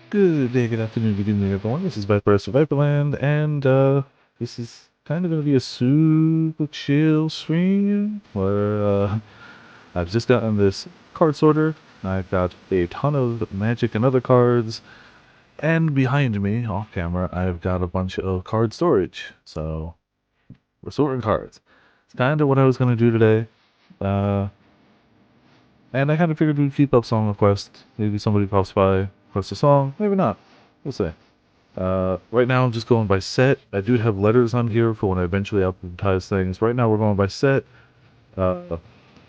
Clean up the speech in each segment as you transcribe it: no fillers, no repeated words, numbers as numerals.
Good day, good afternoon, good evening, everyone. This is Viper for Viperland, and this is kind of going to be a super chill stream where I've just gotten this card sorter. I've got a ton of magic and other cards, and behind me, off camera, I've got a bunch of card storage. So we're sorting cards. It's kind of what I was going to do today. Uh, and I kind of figured we'd keep up song requests. Maybe somebody pops by, requests a song, maybe not. We'll see. Right now I'm just going by set. I do have letters on here for when I eventually advertise things. Right now we're going by set, uh,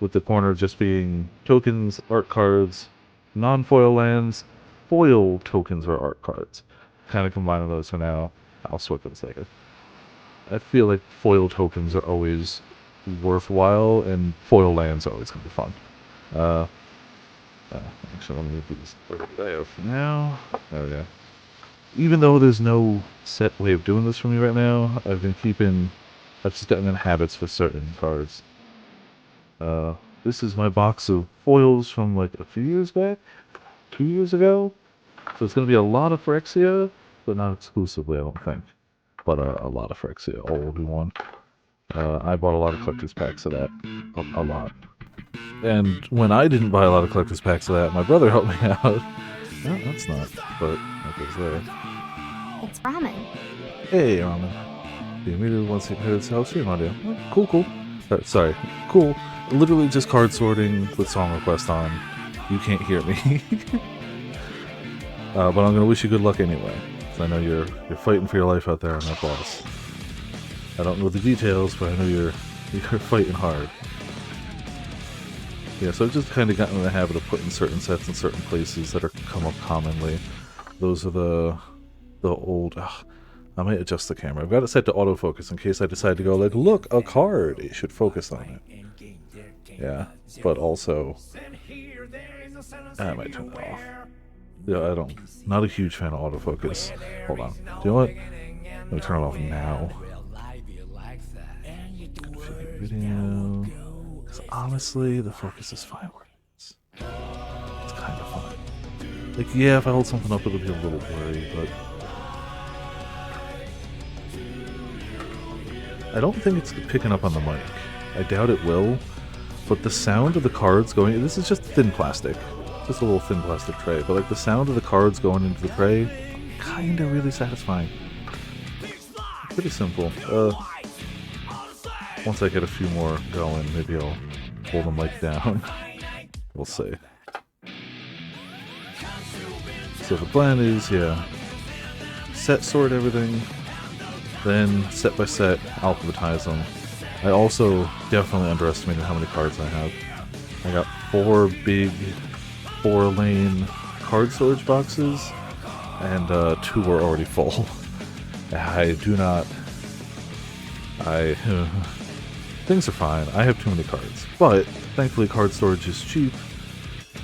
with the corner just being tokens, art cards, non-foil lands, foil tokens or art cards. Kind of combining those for now. I'll switch in a second. I feel like foil tokens are always worthwhile, and foil lands are always going to be fun. Uh, actually, let me move these there for now. There we go. Even though there's no set way of doing this for me right now, I've just gotten in habits for certain cards. This is my box of foils from like a few years back, 2 years ago. So it's going to be a lot of Phyrexia, but not exclusively, I don't think. But a lot of Phyrexia, all will be one. I bought a lot of collector's packs of that. A lot. And when I didn't buy a lot of collector's packs of that, my brother helped me out. No, that's not, but that goes there. It's ramen. Hey, Ramen. The immediately wants to hear this house stream audio. Cool. Sorry, cool. Literally just card sorting with song request on. You can't hear me. But I'm gonna wish you good luck anyway. Cause I know you're fighting for your life out there on that boss. I don't know the details, but I know you're fighting hard. Yeah, so I've just kind of gotten in the habit of putting certain sets in certain places that are come up commonly. Those are the old. I might adjust the camera. I've got it set to autofocus in case I decide to go like, look, a card. It should focus on it. Yeah, but also, I might turn that off. Yeah, not a huge fan of autofocus. Hold on. Do you know what? Let me turn it off now. Configure video. Because honestly, the focus is fine where it is. It's kind of fun. Like, yeah, if I hold something up, it'll be a little blurry, but I don't think it's picking up on the mic. I doubt it will, but the sound of the cards going... This is just thin plastic. Just a little thin plastic tray, but like the sound of the cards going into the tray, kinda really satisfying. Pretty simple. Once I get a few more going, maybe I'll hold the mic down. We'll see. So the plan is, yeah, set sort everything, then set by set alphabetize them. I also definitely underestimated how many cards I have. I got 4 big 4-lane card storage boxes, and 2 were already full. Things are fine. I have too many cards. But, thankfully card storage is cheap,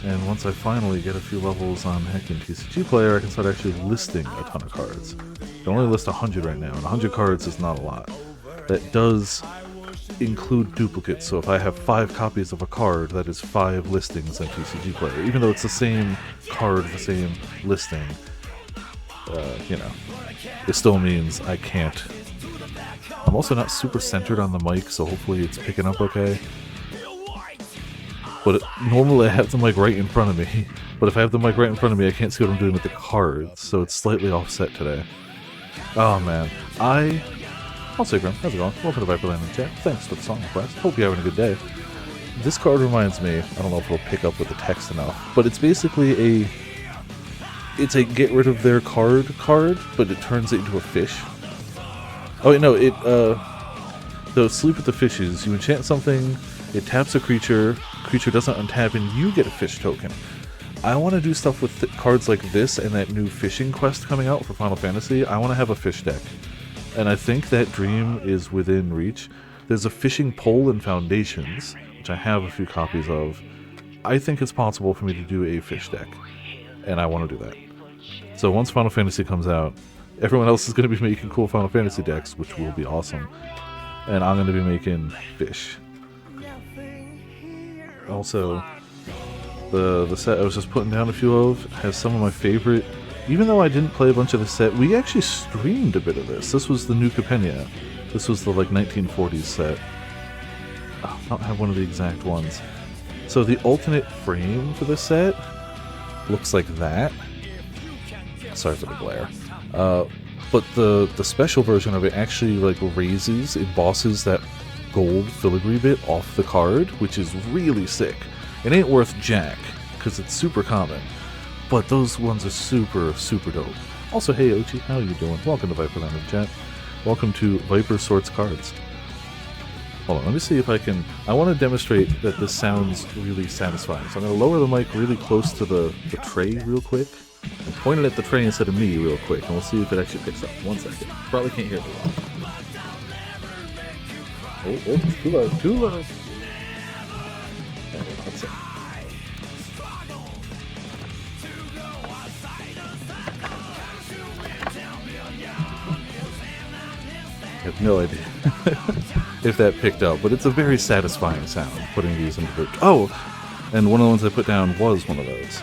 and once I finally get a few levels on hacking TCGPlayer, I can start actually listing a ton of cards. I can only list 100 right now, and 100 cards is not a lot. That does include duplicates, so if I have 5 copies of a card, that is 5 listings on TCGPlayer. Even though it's the same card, the same listing, it still means I can't. I'm also not super centered on the mic, so hopefully it's picking up okay. But normally I have the mic right in front of me, but if I have the mic right in front of me, I can't see what I'm doing with the cards, so it's slightly offset today. Oh man, Also, Grim, how's it going? Welcome to Viperland chat. Thanks for the song request. Hope you're having a good day. This card reminds me, I don't know if it'll pick up with the text enough, but it's basically it's a get rid of their card, but it turns it into a fish. Oh wait, no, the Sleep with the Fishes, you enchant something, it taps a creature doesn't untap, and you get a fish token. I want to do stuff with cards like this and that new fishing quest coming out for Final Fantasy. I want to have a fish deck. And I think that dream is within reach. There's a fishing pole in Foundations, which I have a few copies of. I think it's possible for me to do a fish deck, and I want to do that. So once Final Fantasy comes out, everyone else is going to be making cool Final Fantasy decks, which will be awesome. And I'm going to be making fish. Also, the set I was just putting down a few of has some of my favorite even though I didn't play a bunch of the set, we actually streamed a bit of this. This was the new Capenia. This was the like 1940s set. Oh, I don't have one of the exact ones. So the alternate frame for this set looks like that. Sorry for the glare. But the special version of it actually like raises, it bosses that gold filigree bit off the card, which is really sick. It ain't worth jack, because it's super common. But those ones are super, super dope. Also, hey Ochi, how you doing? Welcome to Viperland in chat. Welcome to Viper Sorts Cards. Hold on, let me see if I can... I want to demonstrate that this sounds really satisfying. So I'm going to lower the mic really close to the tray real quick. And point it at the tray instead of me real quick. And we'll see if it actually picks up. 1 second. Probably can't hear me well. Oh, too low, too low. Okay, that's it. I have no idea if that picked up, but it's a very satisfying sound, putting these into the... Oh! And one of the ones I put down was one of those.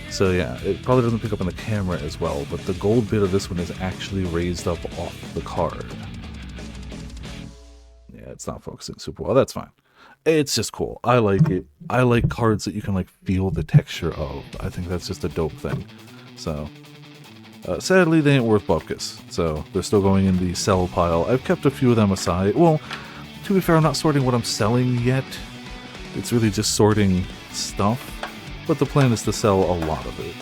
So yeah, it probably doesn't pick up on the camera as well, but the gold bit of this one is actually raised up off the card. Yeah, it's not focusing super well. That's fine. It's just cool. I like it. I like cards that you can like feel the texture of. I think that's just a dope thing. So... sadly, they ain't worth bupkis, so they're still going in the sell pile. I've kept a few of them aside. Well, to be fair, I'm not sorting what I'm selling yet. It's really just sorting stuff, but the plan is to sell a lot of it.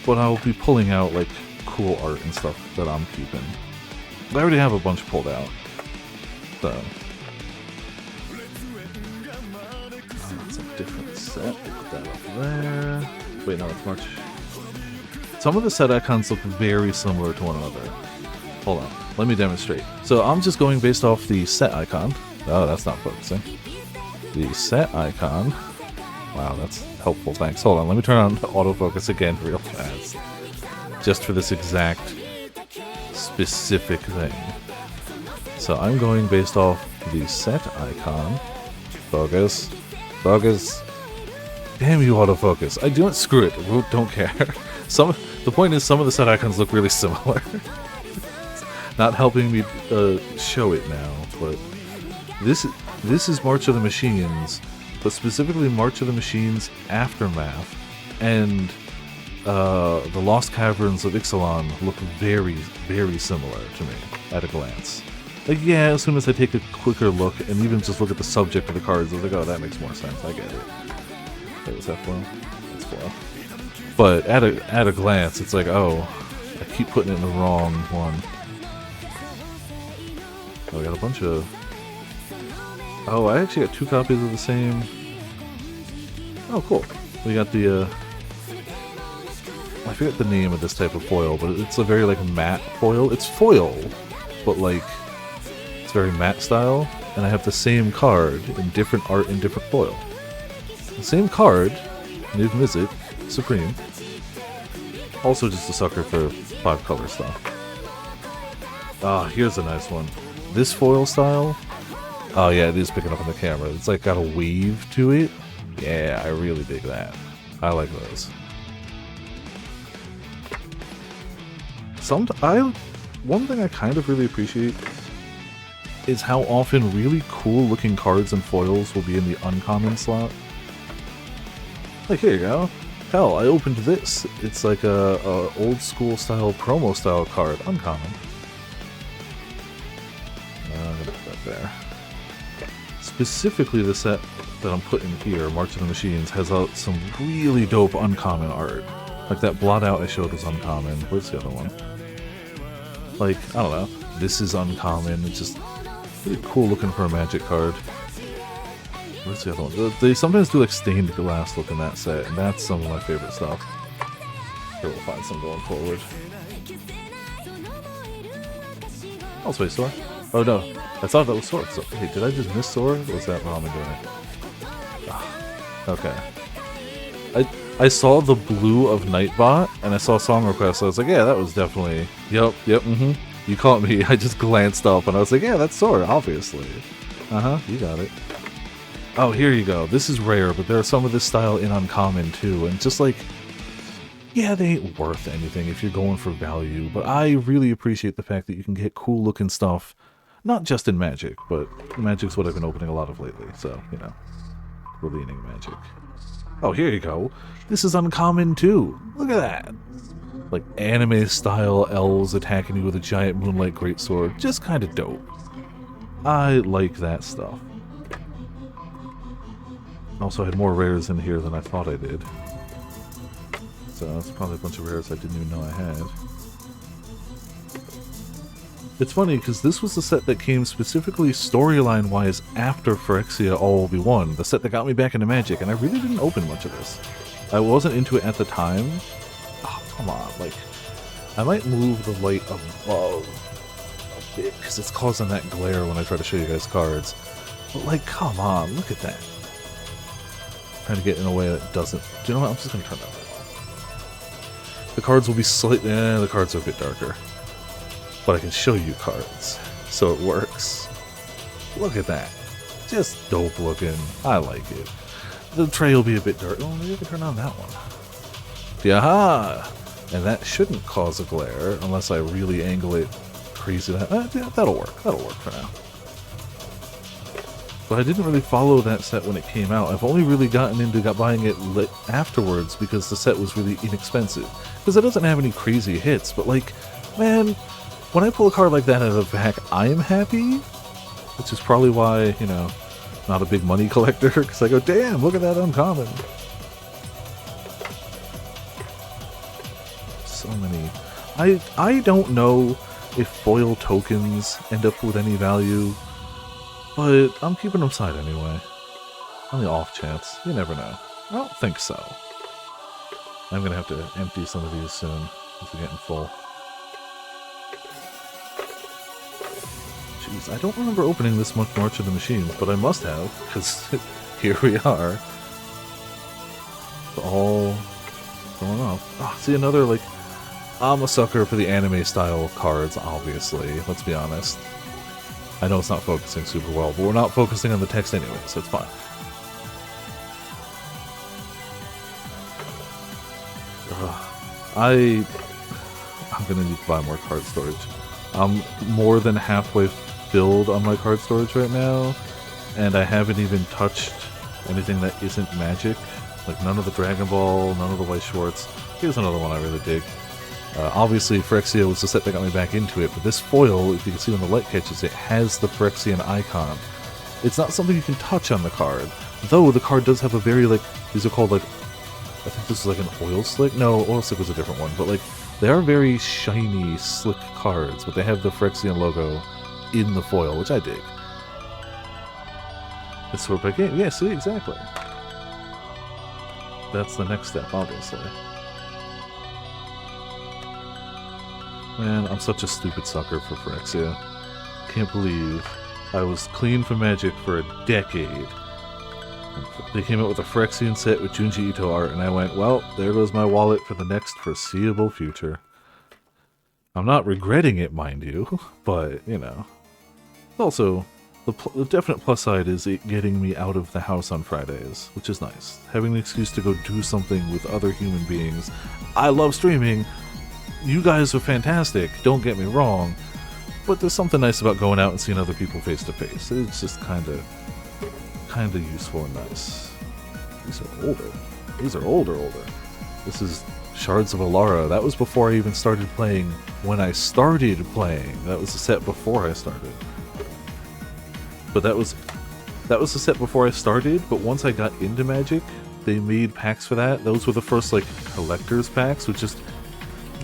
But I'll be pulling out, like, cool art and stuff that I'm keeping. I already have a bunch pulled out, so... That's a different set. Put that up there. Wait, no, it's March... Some of the set icons look very similar to one another. Hold on, let me demonstrate. So I'm just going based off the set icon. Oh, that's not focusing. The set icon. Wow, that's helpful, thanks. Hold on, let me turn on autofocus again real fast. Just for this exact specific thing. So I'm going based off the set icon. Focus. Focus. Damn you, autofocus. I do it, screw it, don't care. The point is, some of the set icons look really similar. Not helping me show it now, but this is March of the Machines, but specifically March of the Machines Aftermath, and the Lost Caverns of Ixalan look very, very similar to me at a glance. Like, yeah, as soon as I take a quicker look and even just look at the subject of the cards, I was like, oh, that makes more sense. I get it. Wait, was that foil? That's foil. But at a glance, it's like, oh, I keep putting it in the wrong one. Oh, we got a bunch of... Oh, I actually got 2 copies of the same... Oh, cool. We got the, I forget the name of this type of foil, but it's a very, like, matte foil. It's foil, but, like, it's very matte style. And I have the same card in different art and different foil. The same card, New Visit, Supreme. Also just a sucker for 5-color stuff. Ah, here's a nice one. This foil style. Oh yeah, it is picking up on the camera. It's like got a wave to it. Yeah, I really dig that. I like those. One thing I kind of really appreciate is how often really cool looking cards and foils will be in the uncommon slot. Like, here you go. Hell, I opened this. It's like a old school style promo style card, uncommon. I'm gonna put that there. Specifically, the set that I'm putting here, March of the Machines, has some really dope uncommon art. Like that blot out I showed was uncommon. Where's the other one? Like, I don't know. This is uncommon. It's just really cool looking for a Magic card. Where's the other one? They sometimes do like stained glass look in that set, and that's some of my favorite stuff. Here, we'll find some going forward. Oh, Space Sword. Oh no, I thought that was Sword. So, wait, did I just miss Sword? Or was that Ramen doing it? Oh, okay. I saw the blue of Nightbot, and I saw Song Request, so I was like, yeah, that was definitely... Yep, You caught me. I just glanced up, and I was like, yeah, that's Sword, obviously. Uh-huh, you got it. Oh, here you go. This is rare, but there are some of this style in uncommon, too, and just like... Yeah, they ain't worth anything if you're going for value, but I really appreciate the fact that you can get cool looking stuff, not just in Magic, but Magic's what I've been opening a lot of lately, so, you know, we're leaning Magic. Oh, here you go. This is uncommon too. Look at that. Like anime-style elves attacking you with a giant moonlight greatsword. Just kind of dope. I like that stuff. Also, I had more rares in here than I thought I did. So that's probably a bunch of rares I didn't even know I had. It's funny, because this was the set that came specifically storyline-wise after Phyrexia All Will Be One, the set that got me back into Magic, and I really didn't open much of this. I wasn't into it at the time. Oh, come on, like, I might move the light above a bit, because it's causing that glare when I try to show you guys cards. But, like, come on, look at that. I'm trying to get in a way that doesn't... Do you know what? I'm just going to turn that light off. The cards will be slightly... the cards are a bit darker. But I can show you cards, so it works. Look at that. Just dope looking. I like it. The tray will be a bit dark. Oh, maybe I can turn on that one. Yaha! And that shouldn't cause a glare unless I really angle it crazy. Yeah, that'll work. That'll work for now. But I didn't really follow that set when it came out. I've only really gotten into buying it afterwards because the set was really inexpensive. Because it doesn't have any crazy hits, but like, man... When I pull a card like that out of the pack, I am happy, which is probably why, you know, not a big money collector, because I go, damn, look at that uncommon. So many. I don't know if foil tokens end up with any value, but I'm keeping them side anyway. On the off chance. You never know. I don't think so. I'm going to have to empty some of these soon, if we're getting full. Jeez, I don't remember opening this much March of the Machines, but I must have, because here we are. It's all going off. Oh, see, another, like, I'm a sucker for the anime style cards, obviously, let's be honest. I know it's not focusing super well, but we're not focusing on the text anyway, so it's fine. I'm gonna need to buy more card storage. I'm more than halfway filled on my card storage right now, and I haven't even touched anything that isn't Magic. Like none of the Dragon Ball, none of the White Schwartz. Here's another one I really dig. Obviously, Phyrexia was the set that got me back into it, but this foil, if you can see when the light catches it, has the Phyrexian icon. It's not something you can touch on the card, though the card does have a very, like, these are called, like, I think this is like an oil slick? No, oil slick was a different one, but, like, they are very shiny, slick cards, but they have the Phyrexian logo in the foil, which I dig. It's sort of like, yeah, see, exactly. That's the next step, obviously. Man, I'm such a stupid sucker for Phyrexia. Can't believe I was clean for Magic for a decade. They came out with a Phyrexian set with Junji Ito art, and I went, well, there goes my wallet for the next foreseeable future. I'm not regretting it, mind you, but, you know. Also, the definite plus side is it getting me out of the house on Fridays, which is nice. Having an excuse to go do something with other human beings. I love streaming. You guys are fantastic, don't get me wrong, but there's something nice about going out and seeing other people face to face. It's just kind of useful and nice. These are older. These are older. This is Shards of Alara. That was before I even started playing. When I started playing, that was the set before I started. But that was the set before I started. But once I got into Magic, they made packs for that. Those were the first like collector's packs, which just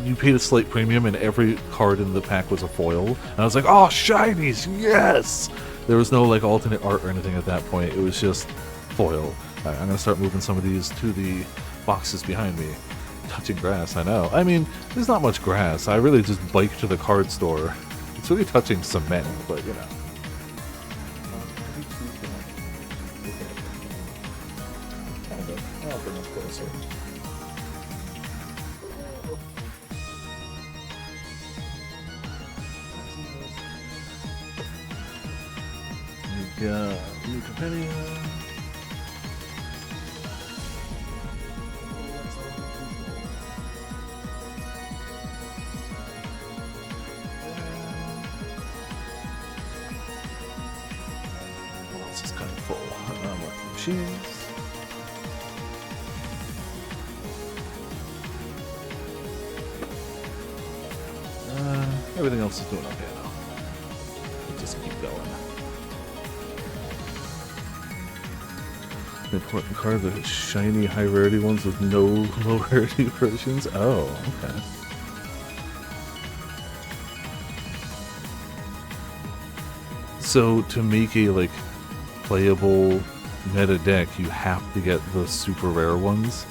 you paid a slight premium, and every card in the pack was a foil. And I was like, oh, shinies, yes! There was no like alternate art or anything at that point. It was just foil. Right, I'm gonna start moving some of these to the boxes behind me. Touching grass, I know. I mean, there's not much grass. I really just bike to the card store. It's really touching cement, but you know. I'll bring them closer. New Compendium. cheese. Everything else is doing okay now. Let's just keep going. Important card, the shiny high rarity ones with no low rarity versions. Oh, okay. So to make a like playable meta deck, you have to get the super rare ones.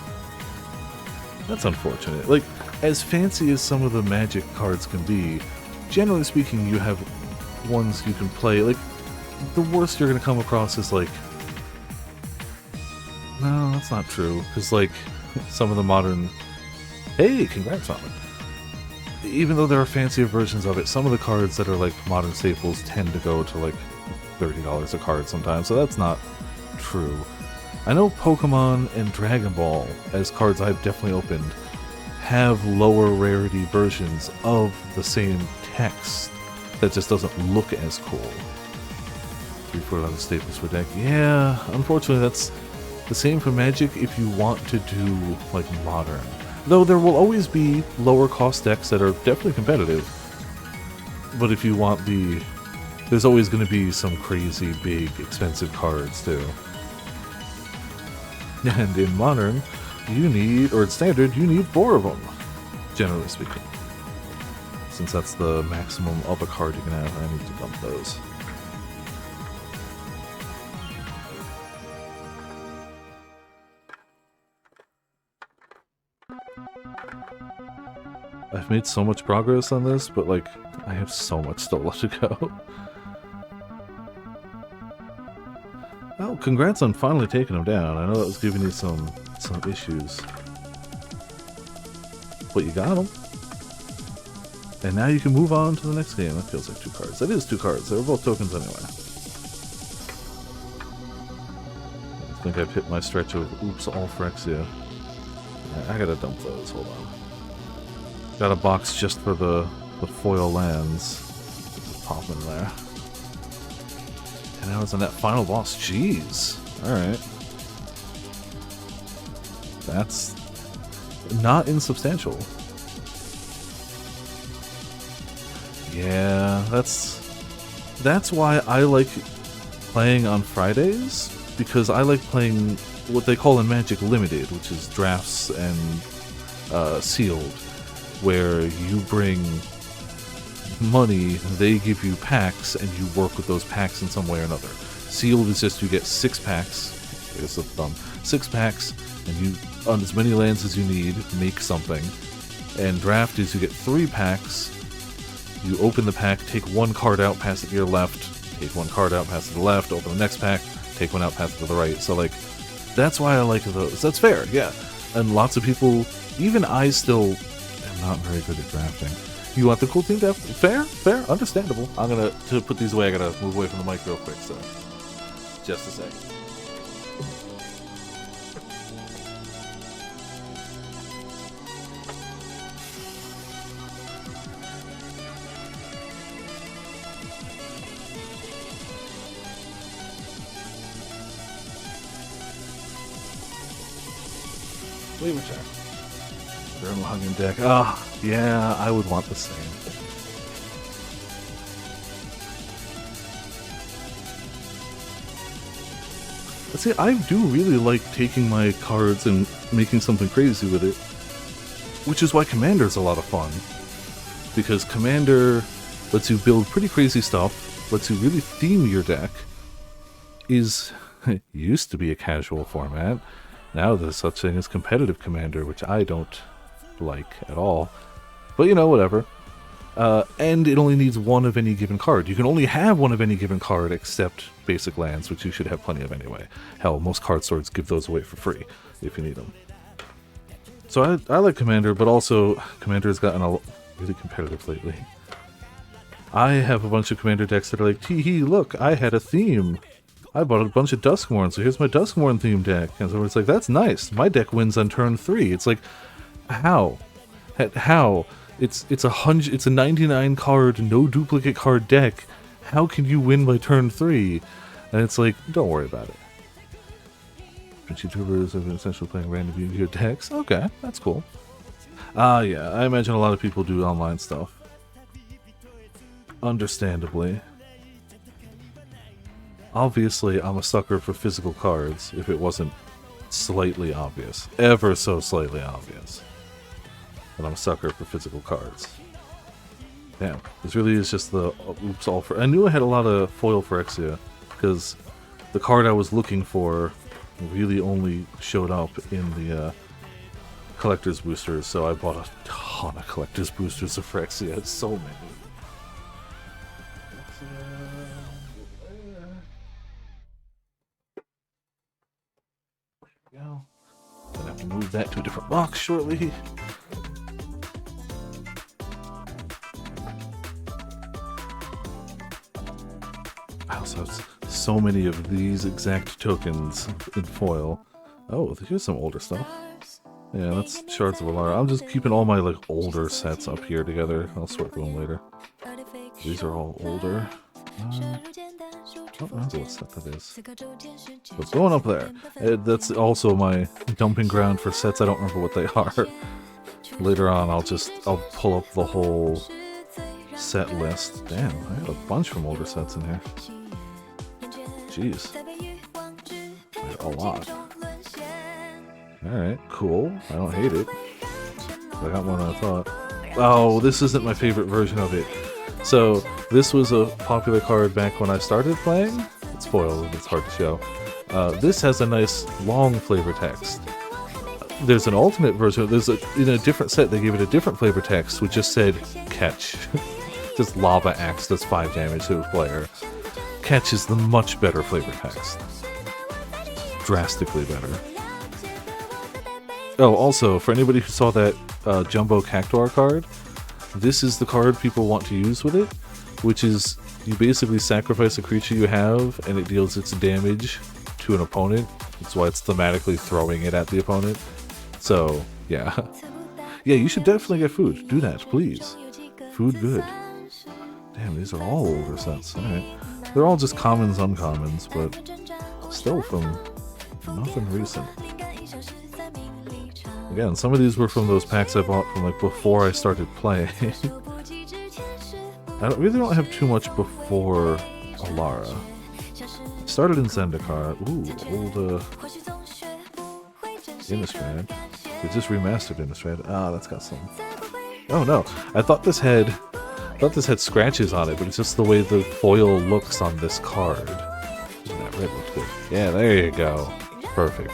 That's unfortunate. Like, as fancy as some of the Magic cards can be, generally speaking, you have ones you can play. Like, the worst you're gonna come across is like, no, that's not true. Because like some of the modern, hey, congrats on it. Even though there are fancier versions of it, some of the cards that are like modern staples tend to go to like $30 a card sometimes, so that's not true. I know Pokemon and Dragon Ball, as cards I've definitely opened, have lower rarity versions of the same text that just doesn't look as cool. 3/4 other staples for deck. Yeah, unfortunately that's the same for Magic if you want to do like modern. Though there will always be lower cost decks that are definitely competitive. But if you want the... there's always going to be some crazy, big, expensive cards too. And in Modern, you need, or in Standard, you need 4 of them, generally speaking. Since that's the maximum of a card you can have, I need to dump those. I've made so much progress on this, but like, I have so much still left to go. Oh, congrats on finally taking them down. I know that was giving you some issues. But you got them. And now you can move on to the next game. That feels like 2 cards. That is 2 cards. They were both tokens anyway. I think I've hit my stretch of oops, all Phyrexia. Yeah, I gotta dump those. Hold on. Got a box just for the foil lands. Just pop in there. And now it's on that final boss. Jeez. Alright. That's not insubstantial. Yeah, that's why I like playing on Fridays, because I like playing what they call in Magic Limited, which is drafts and sealed, where you bring money, they give you packs, and you work with those packs in some way or another. Sealed is just you get 6 packs, I guess that's dumb, 6 packs, and you, on as many lands as you need, make something. And draft is you get 3 packs, you open the pack, take 1 card out, pass it to your left, take 1 card out, pass it to the left, open the next pack, take 1 out, pass it to the right. So like, that's why I like those. That's fair, yeah. And lots of people, even I still am not very good at drafting. You want the cool team draft? Fair, fair, understandable. I'm gonna, to put these away, I gotta move away from the mic real quick, so just a sec. Leave a check. Journal hugging deck. Ah, oh, yeah, I would want the same. But see, I do really like taking my cards and making something crazy with it. Which is why Commander's a lot of fun. Because Commander lets you build pretty crazy stuff, lets you really theme your deck, is used to be a casual format. Now there's such thing as competitive Commander, which I don't like at all. But you know, whatever. And it only needs 1 of any given card. You can only have 1 of any given card except basic lands, which you should have plenty of anyway. Hell, most card stores give those away for free if you need them. So I like Commander, but also Commander's gotten really competitive lately. I have a bunch of Commander decks that are like, tee-hee, look, I had a theme. I bought a bunch of Duskmourn, so here's my Duskmourn theme deck. And so it's like, that's nice. My deck wins on turn 3. It's like, how? How? It's a 99 card, no duplicate card deck. How can you win by turn 3? And it's like, don't worry about it. But YouTubers have been essentially playing random Yu-Gi-Oh decks. Okay, that's cool. Yeah, I imagine a lot of people do online stuff. Understandably. Obviously, I'm a sucker for physical cards, if it wasn't slightly obvious. Ever so slightly obvious. But I'm a sucker for physical cards. Damn, this really is just the oops all for... I knew I had a lot of foil Phyrexia, because the card I was looking for really only showed up in the collector's boosters, so I bought a ton of collector's boosters of Phyrexia. It's so many. Go. Gonna have to move that to a different box shortly. I also have so many of these exact tokens in foil. Oh, here's some older stuff. Yeah, that's Shards of Alara. I'm just keeping all my like older sets up here together. I'll sort through them later. These are all older. I don't remember what set that is. What's going up there? That's also my dumping ground for sets. I don't remember what they are. Later on, I'll pull up the whole set list. Damn, I got a bunch from older sets in here. Jeez, I got a lot. All right, cool. I don't hate it. I got more than I thought. Oh, this isn't my favorite version of it. So, this was a popular card back when I started playing. It's foiled, it's hard to show. This has a nice long flavor text. There's an alternate version. In a different set, they gave it a different flavor text, which just said, catch. Just lava axe does 5 damage to a player. Catch is the much better flavor text. Drastically better. Oh, also, for anybody who saw that Jumbo Cactuar card, this is the card people want to use with it, which is you basically sacrifice a creature you have and it deals its damage to an opponent. That's why it's thematically throwing it at the opponent. So, yeah. Yeah, you should definitely get food. Do that, please. Food good. Damn, these are all older sets. Alright. They're all just commons, uncommons, but still from nothing recent. Again, some of these were from those packs I bought from like before I started playing. I really don't have too much before Alara. Started in Zendikar. Ooh, old Innistrad. They just remastered Innistrad. Ah, that's got some. Oh no, I thought this had scratches on it, but it's just the way the foil looks on this card. That red looks good. Yeah, there you go. Perfect.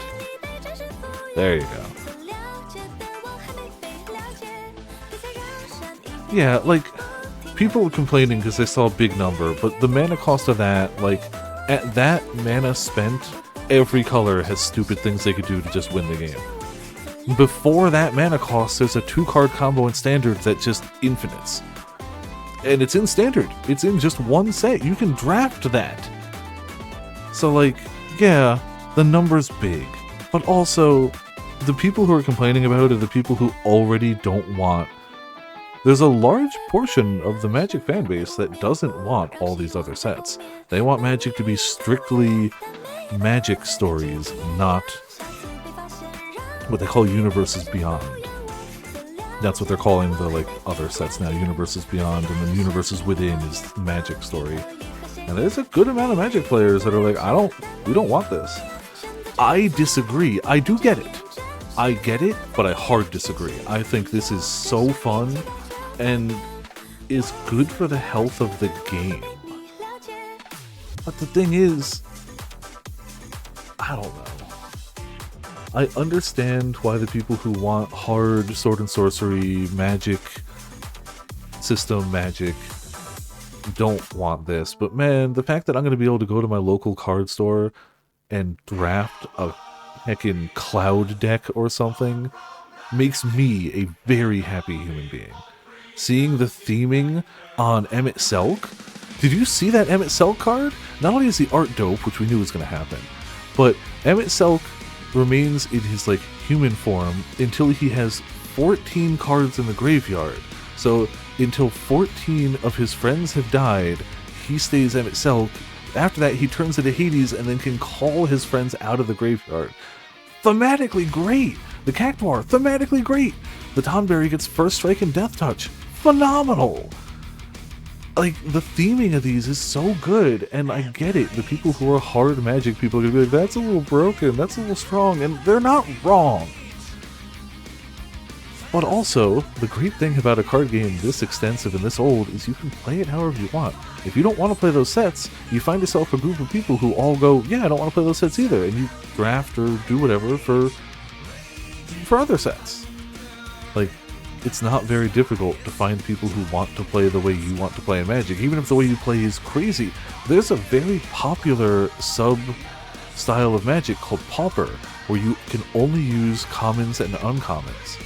There you go. Yeah, like, people were complaining because they saw a big number, but the mana cost of that, like, at that mana spent, every color has stupid things they could do to just win the game. Before that mana cost, there's a 2-card combo in Standard that just infinites. And it's in Standard. It's in just one set. You can draft that. So, like, yeah, the number's big. But also, the people who are complaining about it are the people who already don't want... There's a large portion of the Magic fanbase that doesn't want all these other sets. They want Magic to be strictly Magic stories, not what they call Universes Beyond. That's what they're calling the like other sets now, Universes Beyond, and then Universes Within is Magic story. And there's a good amount of Magic players that are like, we don't want this. I disagree. I do get it. I get it, but I hard disagree. I think this is so fun and is good for the health of the game. But the thing is, I don't know. I understand why the people who want hard sword and sorcery, magic, system magic, don't want this. But man, the fact that I'm going to be able to go to my local card store and draft a heckin' cloud deck or something makes me a very happy human being. Seeing the theming on Emmett Selk. Did you see that Emmett Selk card? Not only is the art dope, which we knew was going to happen, but Emmett Selk remains in his like human form until he has 14 cards in the graveyard. So until 14 of his friends have died, he stays Emmett Selk. After that, he turns into Hades and then can call his friends out of the graveyard. thematically great. The Cactuar, thematically great. The Tonberry gets First Strike and Death Touch. Phenomenal. Like, the theming of these is so good, and I get it. The people who are hard Magic people are going to be like, that's a little broken, that's a little strong, and they're not wrong. But also, the great thing about a card game this extensive and this old is you can play it however you want. If you don't want to play those sets, you find yourself a group of people who all go, yeah, I don't want to play those sets either, and you draft or do whatever for other sets. Like, it's not very difficult to find people who want to play the way you want to play in Magic, even if the way you play is crazy. There's a very popular sub-style of Magic called Pauper, where you can only use commons and uncommons.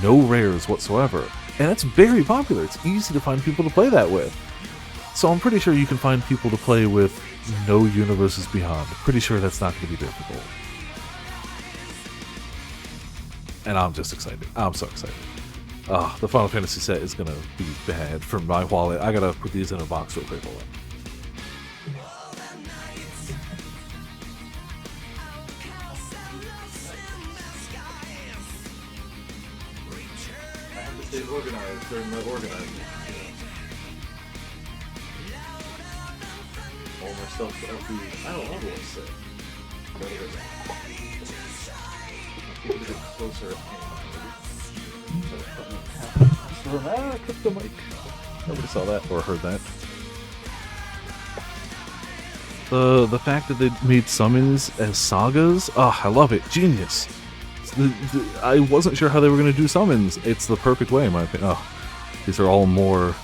No rares whatsoever. And that's very popular. It's easy to find people to play that with. So I'm pretty sure you can find people to play with no Universes Beyond. Pretty sure that's not going to be difficult. And I'm just excited. I'm so excited. The Final Fantasy set is going to be bad for my wallet. I got to put these in a box real quick. Stay organized during my organizing. All my stuff that I don't know what's it. Keep it a bit closer at hand. I clipped the mic. Nobody saw that or heard that. The fact that they made summons as sagas, I love it. Genius. I wasn't sure how they were going to do summons. It's the perfect way, in my opinion. These are all more...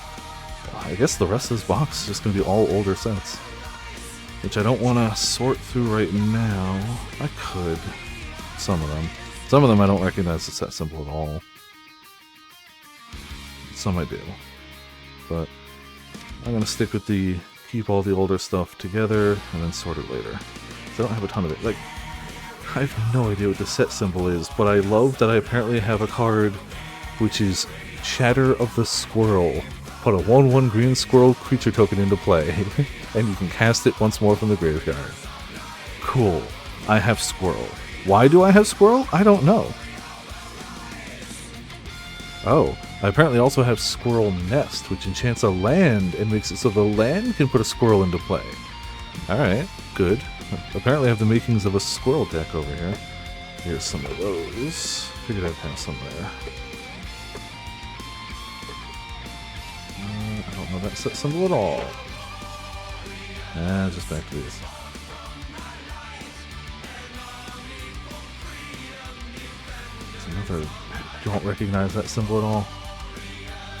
I guess the rest of this box is just going to be all older sets. Which I don't want to sort through right now. I could. Some of them. Some of them I don't recognize the set symbol at all. Some I do. But I'm going to stick with the... keep all the older stuff together and then sort it later. So I don't have a ton of it. Like... I have no idea what the set symbol is, but I love that I apparently have a card which is Chatter of the Squirrel. Put a 1/1 green squirrel creature token into play, and you can cast it once more from the graveyard. Cool. I have Squirrel. Why do I have Squirrel? I don't know. Oh, I apparently also have Squirrel Nest, which enchants a land and makes it so the land can put a squirrel into play. Alright, good. Apparently I have the makings of a squirrel deck over here. Here's some of those. Figured I'd have some there. I don't know that set symbol at all. Just back to these. It's another... don't recognize that symbol at all.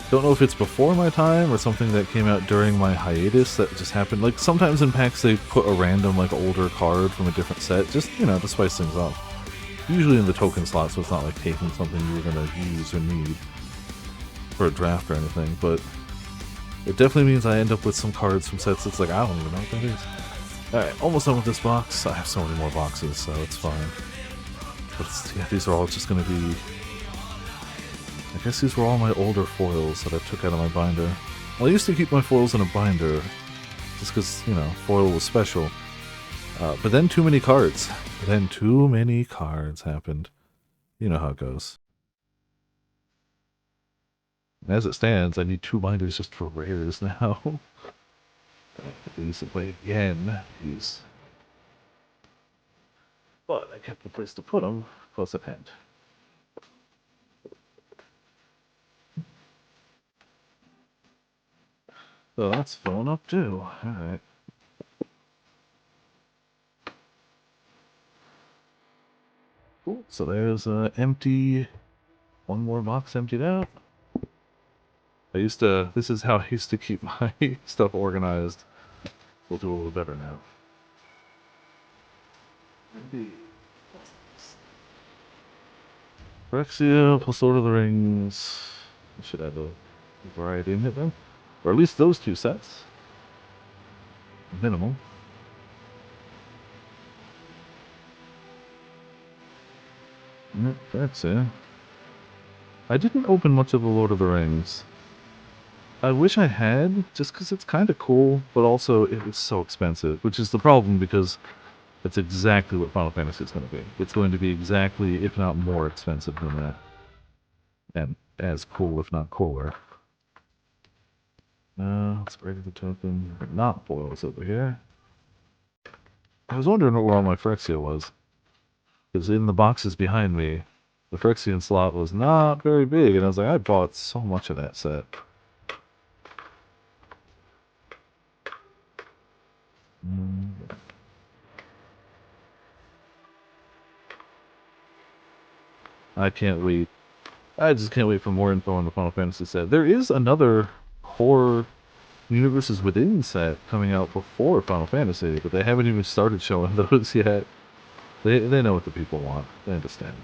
Don't know if it's before my time or something that came out during my hiatus that just happened. Like, sometimes in packs they put a random, like, older card from a different set, just, you know, to spice things up. Usually in the token slot, so it's not like taking something you were going to use or need for a draft or anything, but it definitely means I end up with some cards from sets that's like, I don't even know what that is. Alright, almost done with this box. I have so many more boxes, so it's fine. But yeah, these are all just going to be... I guess these were all my older foils that I took out of my binder. Well, I used to keep my foils in a binder, just because, you know, foil was special. But then too many cards. Then too many cards happened. You know how it goes. As it stands, I need 2 binders just for rares now. These away again. These. But I kept the place to put them close at hand. So that's filling up too. Alright. Cool. So there's empty. One more box emptied out. This is how I used to keep my stuff organized. We'll do a little better now. Phyrexia plus Lord of the Rings. I should add a variety in it then. Or at least those 2 sets. Minimal. Phyrexia. I didn't open much of the Lord of the Rings. I wish I had, just because it's kind of cool, but also it was so expensive, which is the problem because That's exactly what Final Fantasy is going to be. It's going to be exactly, if not more expensive than that. And as cool, if not cooler. Let's break the token. Not boils over here. I was wondering where all my Phyrexia was. Because in the boxes behind me, the Phyrexian slot was not very big. And I was like, I bought so much of that set. I can't wait. I just can't wait for more info on the Final Fantasy set. There is another horror Universes Within set coming out before Final Fantasy, but they haven't even started showing those yet. They know what the people want. They understand.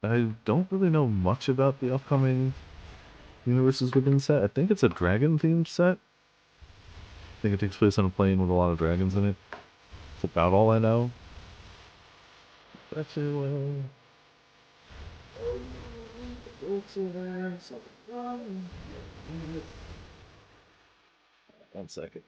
I don't really know much about the upcoming Universes Within set. I think it's a dragon-themed set. I think it takes place on a plane with a lot of dragons in it. That's about all I know. Actually, one second.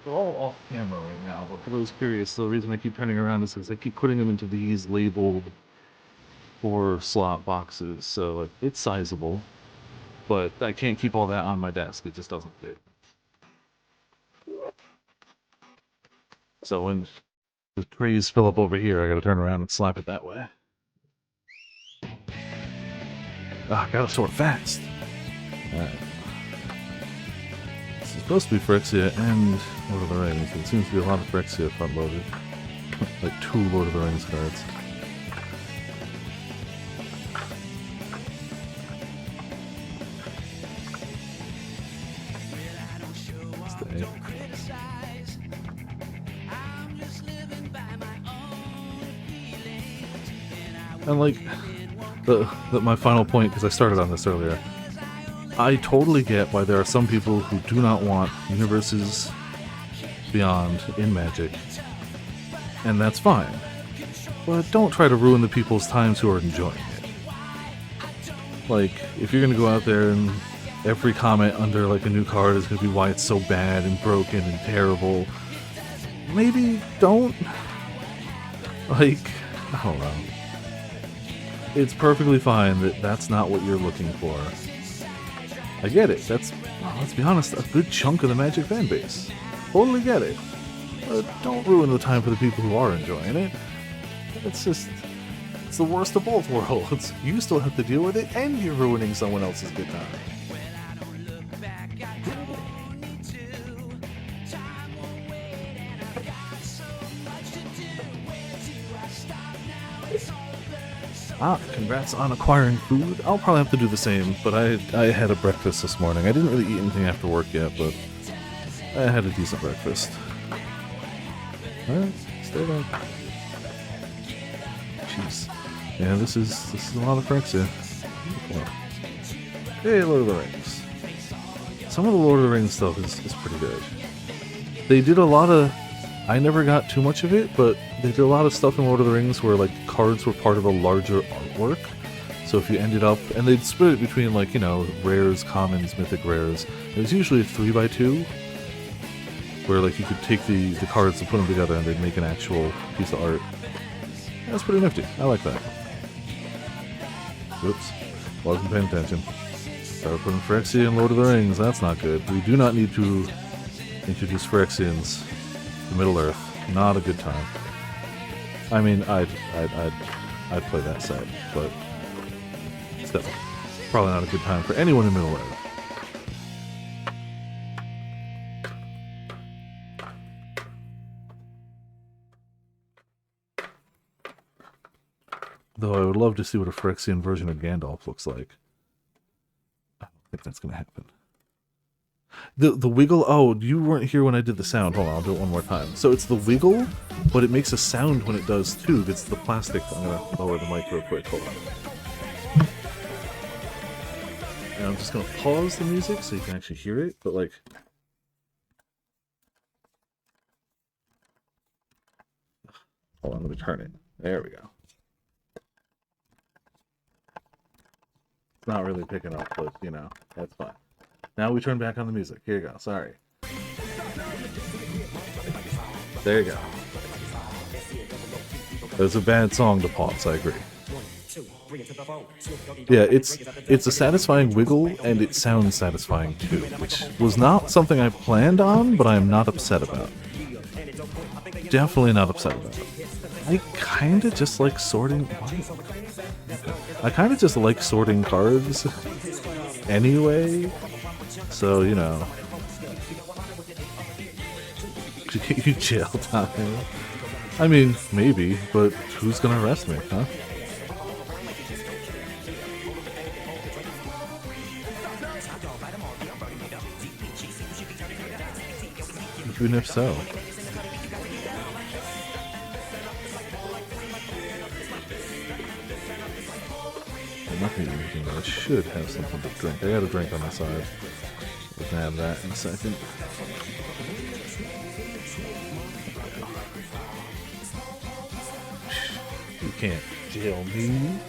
They're all off camera right now, but for those curious, the reason I keep turning around is because I keep putting them into these labeled 4 slot boxes, so like, it's sizable, but I can't keep all that on my desk. It just doesn't fit. So when the trays fill up over here, I gotta turn around and slap it that way. Ah, gotta sort fast. Alright. This is supposed to be Phyrexia and Lord of the Rings, but it seems to be a lot of Phyrexia front-loaded. Like 2 Lord of the Rings cards. Stay. And like, my final point, because I started on this earlier, I totally get why there are some people who do not want Universes Beyond in Magic, and that's fine. But don't try to ruin the people's times who are enjoying it. Like, if you're gonna go out there and every comment under like a new card is gonna be why it's so bad and broken and terrible, maybe don't. Like, I don't know. It's perfectly fine that that's not what you're looking for. I get it. That's, well, let's be honest, a good chunk of the Magic fan base. Totally get it. But don't ruin the time for the people who are enjoying it. It's just, it's the worst of both worlds. You still have to deal with it, and you're ruining someone else's good time. Ah, congrats on acquiring food. I'll probably have to do the same, but I had a breakfast this morning. I didn't really eat anything after work yet, but I had a decent breakfast. Alright, stay there. Jeez. Yeah, this is a lot of Phyrexia. Hey, Lord of the Rings. Some of the Lord of the Rings stuff is pretty good. They did a lot of... I never got too much of it, but they did a lot of stuff in Lord of the Rings where, like, cards were part of a larger artwork. So if you ended up... And they'd split it between, like, you know, rares, commons, mythic rares. It was usually a 3x2, where, like, you could take the cards and put them together and they'd make an actual piece of art. That's pretty nifty. I like that. Whoops. Wasn't paying attention. Started putting Phyrexia in Lord of the Rings. That's not good. We do not need to introduce Phyrexians to Middle-earth. Not a good time. I mean, I'd play that set, but still, probably not a good time for anyone in Middle-earth. Though I would love to see what a Phyrexian version of Gandalf looks like. I don't think that's going to happen. The wiggle, oh, you weren't here when I did the sound. Hold on, I'll do it one more time. So it's the wiggle, but it makes a sound when it does too. It's the plastic. I'm gonna lower the mic real quick, hold on. And I'm just gonna pause the music so you can actually hear it, but like... Hold on, let me turn it. There we go. It's not really picking up, but you know, that's fine. Now we turn back on the music. Here you go. Sorry. There you go. It was a bad song to pause, I agree. Yeah, it's a satisfying wiggle, and it sounds satisfying too, which was not something I planned on, but I'm not upset about. Definitely not upset about it. I kinda just like sorting... I kinda just like sorting cards anyway. So, you know. To get you jail time. I mean, maybe, but who's gonna arrest me, huh? Even if so. I'm not gonna eat anything, but I should have something to drink. I got a drink on my side. We can have that in a second. You can't jail me.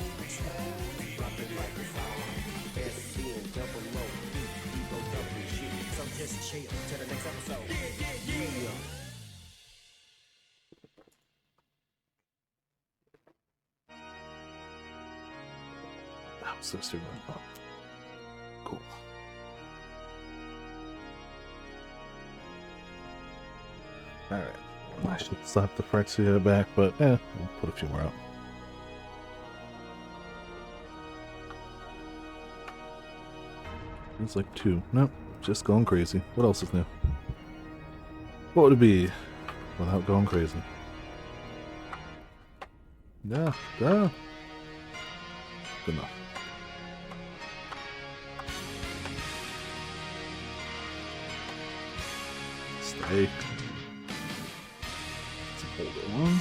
That was so stupid. Oh. Cool. Alright. I should slap the Phyrexia back, but we'll put a few more out. It's like 2. Nope, just going crazy. What else is new? What would it be without going crazy? Yeah. Good enough. Stay. Let's hold it on.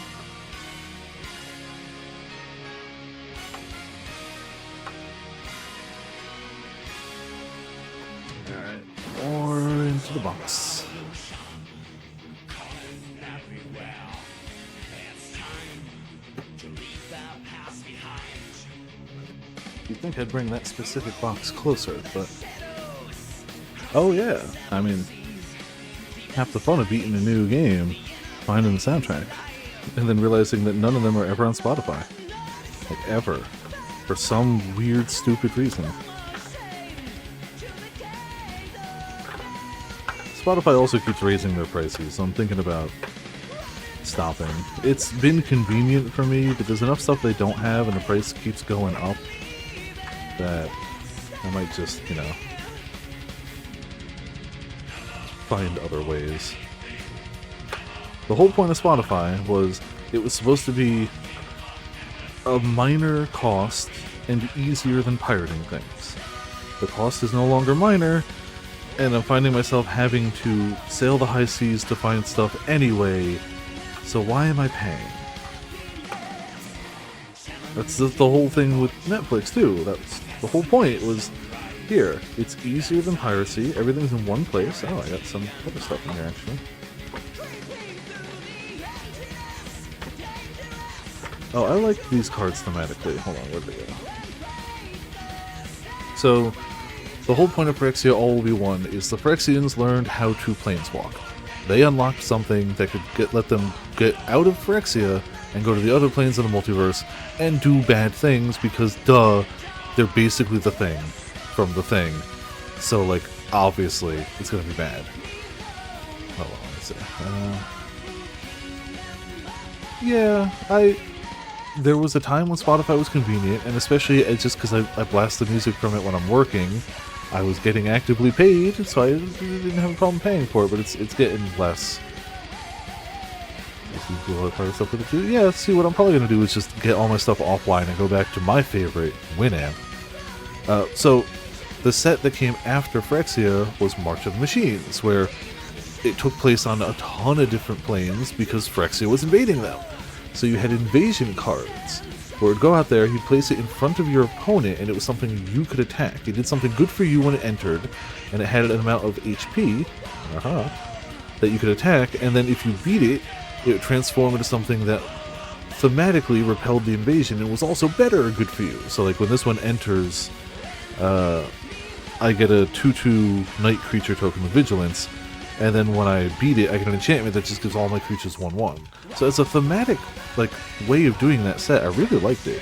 Alright, or into the box. You'd think I'd bring that specific box closer, but... Oh yeah, I mean... half the fun of beating a new game, finding the soundtrack, and then realizing that none of them are ever on Spotify. Like, ever. For some weird, stupid reason. Spotify also keeps raising their prices, so I'm thinking about stopping. It's been convenient for me, but there's enough stuff they don't have and the price keeps going up that I might just, you know, find other ways. The whole point of Spotify was it was supposed to be a minor cost and easier than pirating things. The cost is no longer minor, and I'm finding myself having to sail the high seas to find stuff anyway, so why am I paying? That's the whole thing with Netflix too. That's the whole point was, here, it's easier than piracy, everything's in one place. Oh, I got some other stuff in here actually. Oh, I like these cards thematically. Hold on, where'd they go? So, the whole point of Phyrexia All Will Be One is the Phyrexians learned how to planeswalk. They unlocked something that could let them get out of Phyrexia and go to the other planes of the multiverse and do bad things because, duh, they're basically the thing from the thing. So, like, obviously, it's gonna be bad. Hold on, let's see. Yeah, there was a time when Spotify was convenient, and especially just because I blast the music from it when I'm working, I was getting actively paid, so I didn't have a problem paying for it, but it's getting less. Yeah, see, what I'm probably going to do is just get all my stuff offline and go back to my favorite, Winamp. So, The set that came after Phyrexia was March of the Machines, where it took place on a ton of different planes because Phyrexia was invading them. So you had invasion cards, where it would go out there, you'd place it in front of your opponent, and it was something you could attack. It did something good for you when it entered, and it had an amount of HP that you could attack, and then if you beat it, it would transform into something that thematically repelled the invasion and was also better or good for you. So like when this one enters, I get a 2/2 Night Creature token with Vigilance, and then when I beat it, I get an enchantment that just gives all my creatures 1/1. So it's a thematic like way of doing that set. I really liked it,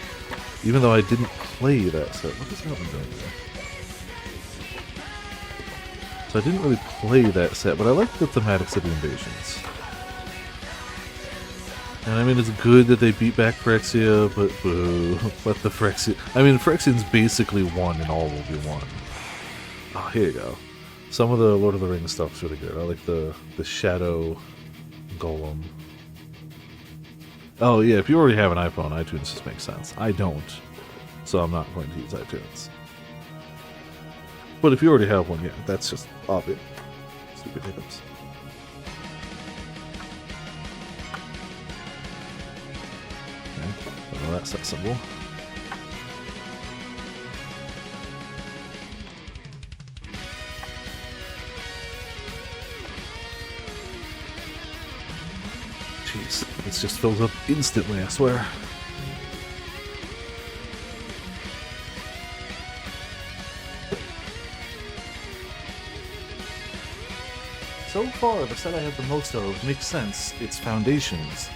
even though I didn't play that set. What is that one doing there? So I didn't really play that set, but I liked the thematics of the invasions. And I mean, it's good that they beat back Phyrexia, but boo. Let the Phyrexia... I mean, Phyrexian's basically one and all will be one. Oh, here you go. Some of the Lord of the Rings stuff's really good. I like the Shadow Golem. Oh yeah, if you already have an iPhone, iTunes just makes sense. I don't, so I'm not going to use iTunes. But if you already have one, yeah, that's just obvious. Stupid hiccups. Okay, well, that's that symbol. Jeez, this just fills up instantly, I swear. So far, the set I have the most of makes sense. It's Foundations.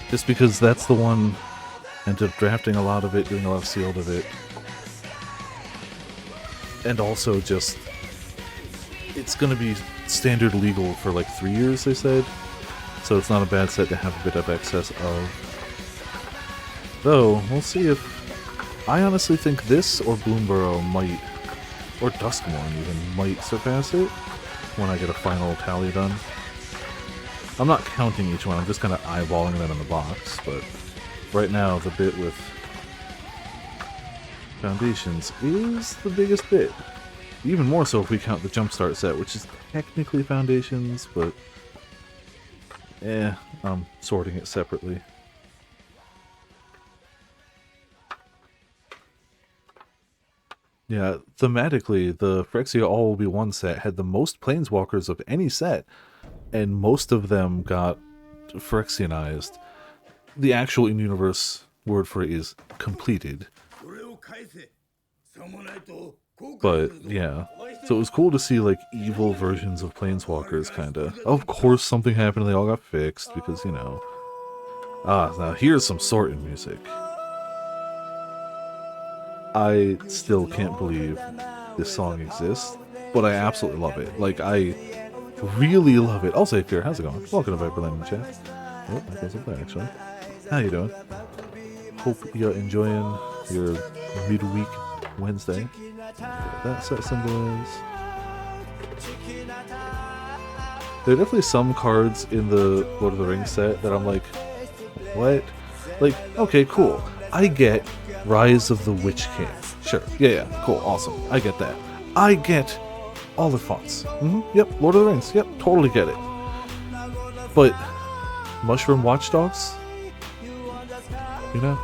Just because that's the one I ended up drafting a lot of it, doing a lot of sealed of it. And also just... it's gonna be standard legal for like 3 years, they said. So it's not a bad set to have a bit of excess of. Though, we'll see if... I honestly think this or Bloomburrow might, or Duskmourn even, might surpass it when I get a final tally done. I'm not counting each one, I'm just kind of eyeballing them in the box, but right now the bit with Foundations is the biggest bit. Even more so if we count the Jumpstart set, which is technically Foundations, but I'm sorting it separately. Yeah, thematically, the Phyrexia All Will Be One set had the most Planeswalkers of any set, and most of them got Phyrexianized. The actual in-universe word for it is completed. But, yeah. So it was cool to see, like, evil versions of Planeswalkers, kinda. Of course something happened and they all got fixed, because, you know. Now here's some sorting music. I still can't believe this song exists, but I absolutely love it. Like, I really love it. I'll say here, how's it going? Welcome to Viperland in the chat. Oh, that goes up there, actually. How you doing? Hope you're enjoying your midweek Wednesday. That set symbol is... there are definitely some cards in the Lord of the Rings set that I'm like, what? Like, okay, cool. I get Rise of the Witch King. Sure. Yeah, cool, awesome. I get that. I get all the fonts. Yep, Lord of the Rings. Yep, totally get it. But Mushroom Watchdogs? You know?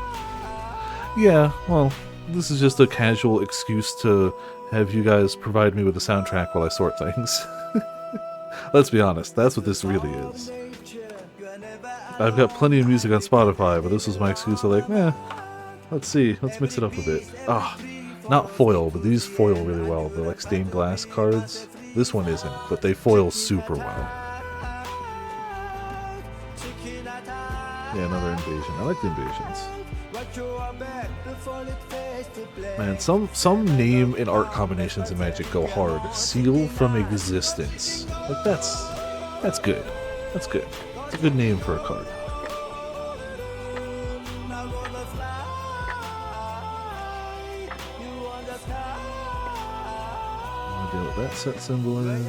Yeah, well, this is just a casual excuse to have you guys provide me with a soundtrack while I sort things. Let's be honest, that's what this really is. I've got plenty of music on Spotify, but this was my excuse of like, let's see, let's mix it up a bit. Not foil, but these foil really well. They're like stained glass cards. This one isn't, but they foil super well. Yeah, another invasion. I like the invasions. Man, some name and art combinations in Magic go hard. Seal from Existence. Like that's good. That's good. It's a good name for a card. I'll deal with that set symbol is.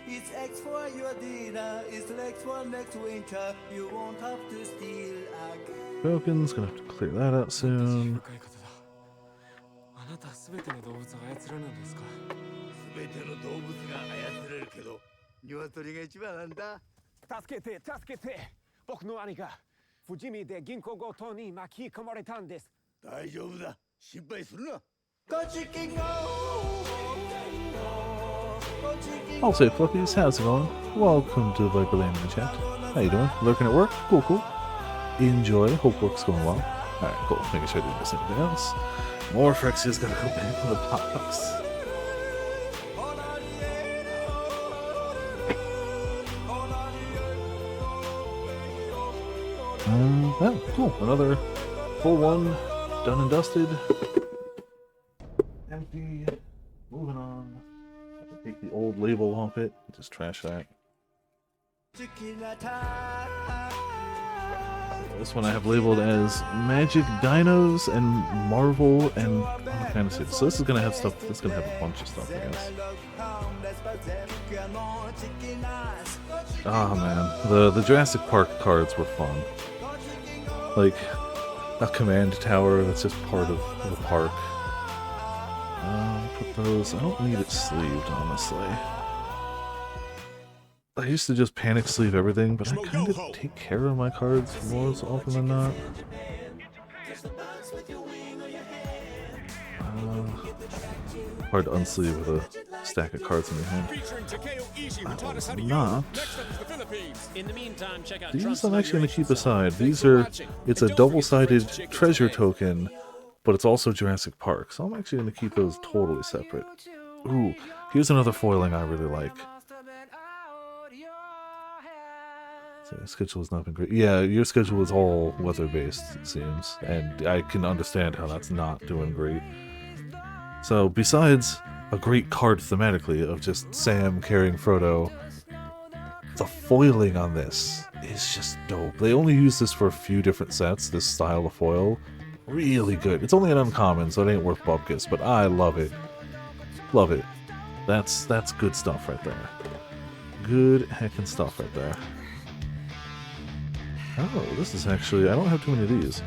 It's X for your dinner, it's Lex for next winter. You won't have to steal again. broken. It's gonna have to clear that out soon. I'll say fluffies, how's it going? Welcome to Viperland in the chat. How you doing? Lurking at work? Cool, cool. Enjoy. Hope work's going well. Alright, cool. Making sure I didn't miss anything else. More Phrexia's gotta go back in the box. Well, cool. Another full one. Done and dusted. Empty. Moving on. Take the old label off it. Just trash that. This one I have labeled as Magic Dinos and Marvel and Final Fantasy. So this is gonna have stuff. This is gonna have a bunch of stuff, I guess. Ah man, the Jurassic Park cards were fun. Like a command tower that's just part of the park. Put those. I don't need it sleeved, honestly. I used to just panic sleeve everything, but I kind of take care of my cards more so often than not. Hard to unsleeve with a stack of cards in your hand. Not. These I'm actually going to keep aside. These are, it's a double-sided treasure token, but it's also Jurassic Park, so I'm actually going to keep those totally separate. Ooh, here's another foiling I really like. So your schedule has not been great. Yeah, your schedule is all weather-based, it seems, and I can understand how that's not doing great. So, besides a great card thematically of just Sam carrying Frodo, the foiling on this is just dope. They only use this for a few different sets, this style of foil. Really good. It's only an uncommon, so it ain't worth bupkis, but I love it. Love it. That's good stuff right there. Good heckin' stuff right there. Oh, this is actually... I don't have too many of these.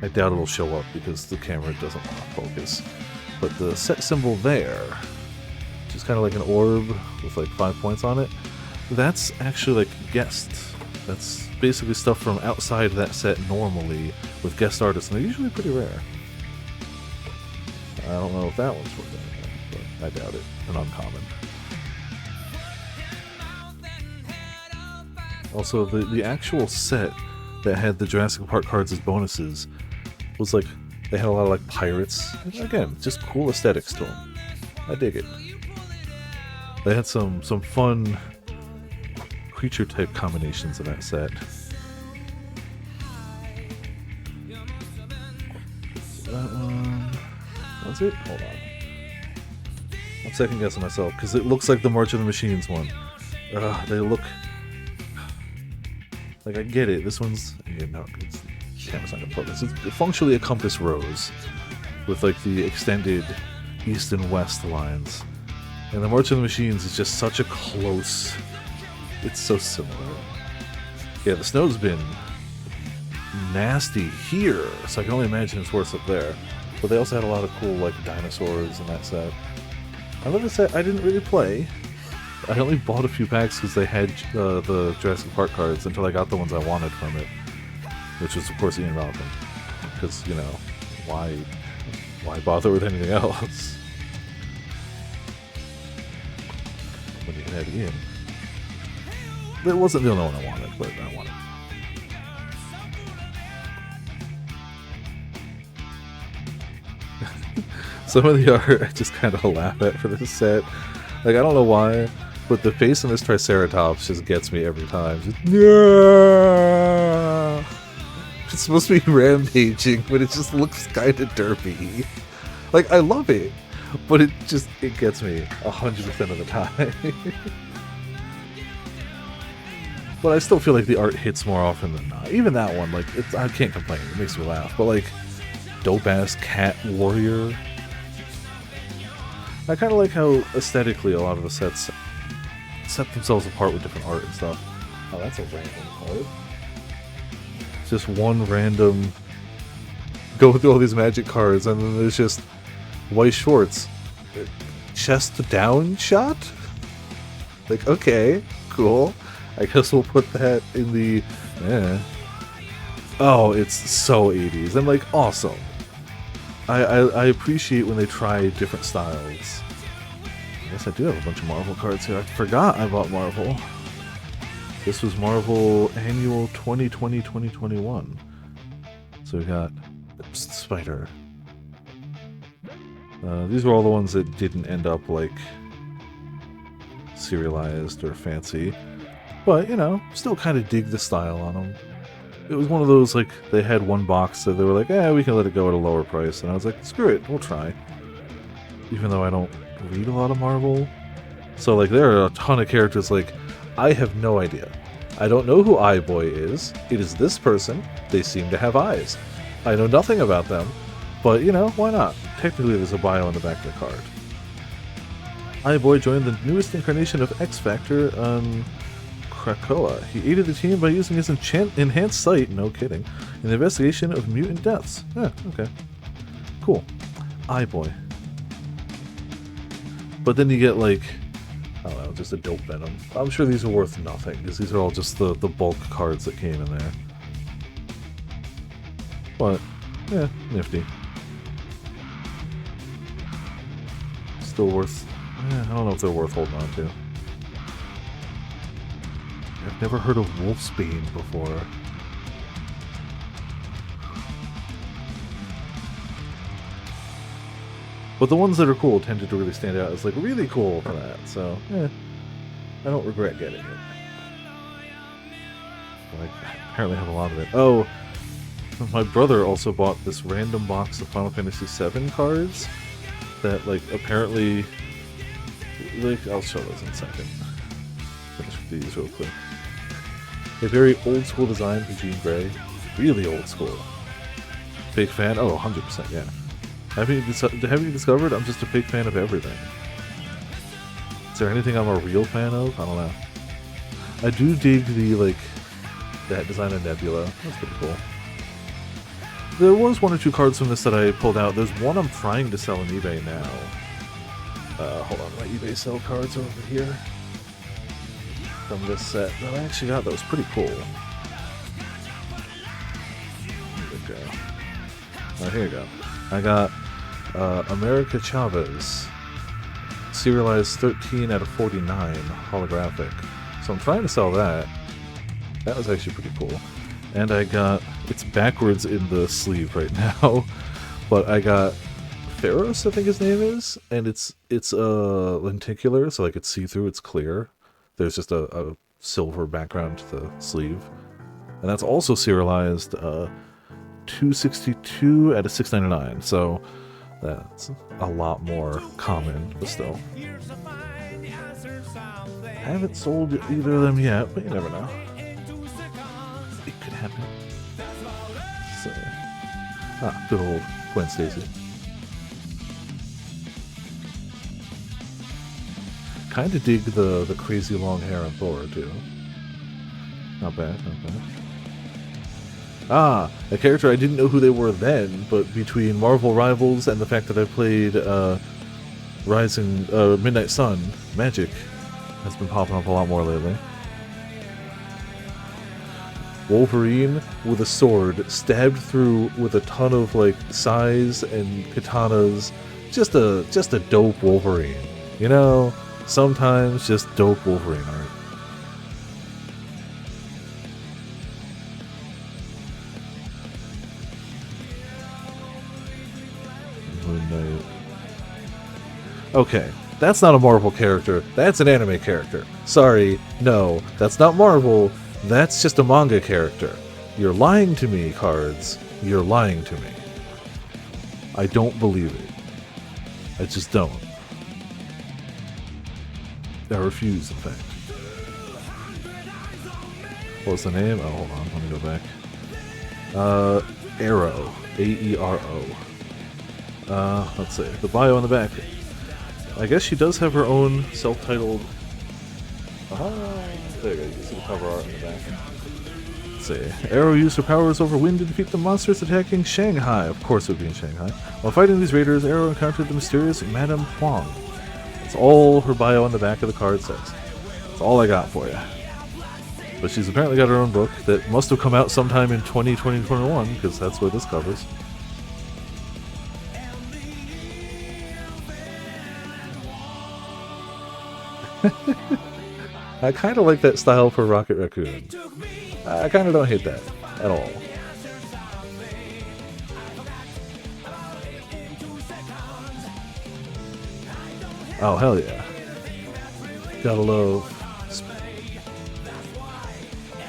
I doubt it'll show up because the camera doesn't want to focus. But the set symbol there, which is kind of like an orb with like 5 points on it, that's actually like guest. That's basically stuff from outside that set normally with guest artists, and they're usually pretty rare. I don't know if that one's worth anything, but I doubt it. An uncommon. Also, the actual set that had the Jurassic Park cards as bonuses was like, they had a lot of like pirates. Again, just cool aesthetics to them. I dig it. They had some fun creature type combinations in that set. That one. That's it? Hold on. I'm second guessing myself because it looks like the March of the Machines one. They look. Like, I get it. This one's... Yeah, no, it's... Camera's not gonna focus. It's functionally a compass rose with, like, the extended east and west lines. And the March of the Machines is just such a close... It's so similar. Yeah, the snow's been nasty here, so I can only imagine it's worse up there. But they also had a lot of cool, like, dinosaurs in that set. Another set I didn't really play. I only bought a few packs because they had the Jurassic Park cards until I got the ones I wanted from it, which was of course Ian Malcolm. Because, you know, why bother with anything else when you can have Ian? It wasn't the only one I wanted, but I wanted. Some of the art I just kind of laugh at for this set. Like, I don't know why, but the face in this Triceratops just gets me every time. Just, yeah! It's supposed to be rampaging, but it just looks kind of derpy. Like, I love it, but it gets me 100% of the time. But I still feel like the art hits more often than not. Even that one, like, I can't complain. It makes me laugh. But, like, dope-ass cat warrior. I kind of like how aesthetically a lot of the sets set themselves apart with different art and stuff. Oh, that's a random card. just one random go through all these magic cards, and then there's just Weiss Schwartz chest down shot. Like, okay, cool. I guess we'll put that in the. Oh, it's so 80s and like awesome. I appreciate when they try different styles. I guess I do have a bunch of Marvel cards here. I forgot I bought Marvel. This was Marvel Annual 2020-2021. So we got Spider. These were all the ones that didn't end up like serialized or fancy. But, you know, still kind of dig the style on them. It was one of those, like, they had one box that they were like, we can let it go at a lower price. And I was like, screw it, we'll try. Even though I don't read a lot of Marvel. So, like, there are a ton of characters, like, I have no idea. I don't know who Eyeboy is. It is this person. They seem to have eyes. I know nothing about them. But, you know, why not? Technically, there's a bio on the back of the card. Eyeboy joined the newest incarnation of X Factor on Krakoa. He aided the team by using his enhanced sight, no kidding, in the investigation of mutant deaths. Yeah, okay. Cool. Eyeboy. But then you get, like, I don't know, just a dope Venom. I'm sure these are worth nothing, because these are all just the bulk cards that came in there. But, yeah, nifty. Still worth... I don't know if they're worth holding on to. I've never heard of Wolfsbane before. But the ones that are cool tended to really stand out as like really cool for that, so I don't regret getting it. But I apparently have a lot of it. Oh, my brother also bought this random box of Final Fantasy VII cards that like apparently, like, I'll show those in a second. Finish with these real quick. A very old school design for Jean Grey. Really old school. Big fan? Oh, 100%, yeah. Haven't you discovered I'm just a big fan of everything? Is there anything I'm a real fan of? I don't know. I do dig the, like, that design of Nebula. That's pretty cool. There was one or two cards from this that I pulled out. There's one I'm trying to sell on eBay now. Hold on, my eBay sell cards are over here. From this set. No, I actually got those. Pretty cool. Here we go. Oh, here you go. I got America Chavez. Serialized 13 out of 49 holographic. So I'm trying to sell that. That was actually pretty cool. And I got... It's backwards in the sleeve right now. But I got Pharaohs, I think his name is. And it's lenticular, so like it's see-through, it's clear. There's just a silver background to the sleeve. And that's also serialized 262 out of 699. So that's a lot more common, but still. Haven't sold either of them yet, but you never know. It could happen. So, good old Gwen Stacy. Kind of dig the crazy long hair on Thor, too. Not bad, not bad. A character I didn't know who they were then, but between Marvel Rivals and the fact that I played Midnight Sun, Magic has been popping up a lot more lately. Wolverine with a sword, stabbed through with a ton of like sais and katanas. Just a dope Wolverine, you know. Sometimes just dope Wolverine art. Okay, that's not a Marvel character. That's an anime character. Sorry, no, that's not Marvel. That's just a manga character. You're lying to me, cards. You're lying to me. I don't believe it. I just don't. I refuse, in fact. What's the name? Oh, hold on. Let me go back. Arrow. A-E-R-O. Let's see. The bio on the back. I guess she does have her own self-titled... there you go. You can see the cover art on the back. see. Arrow used her powers over wind to defeat the monsters attacking Shanghai. Of course it would be in Shanghai. While fighting these raiders, Arrow encountered the mysterious Madame Huang. That's all her bio on the back of the card says. That's all I got for you. But she's apparently got her own book that must have come out sometime in 2021, because that's what this covers. I kind of like that style for Rocket Raccoon. I kind of don't hate that at all. Oh, hell yeah. Gotta love.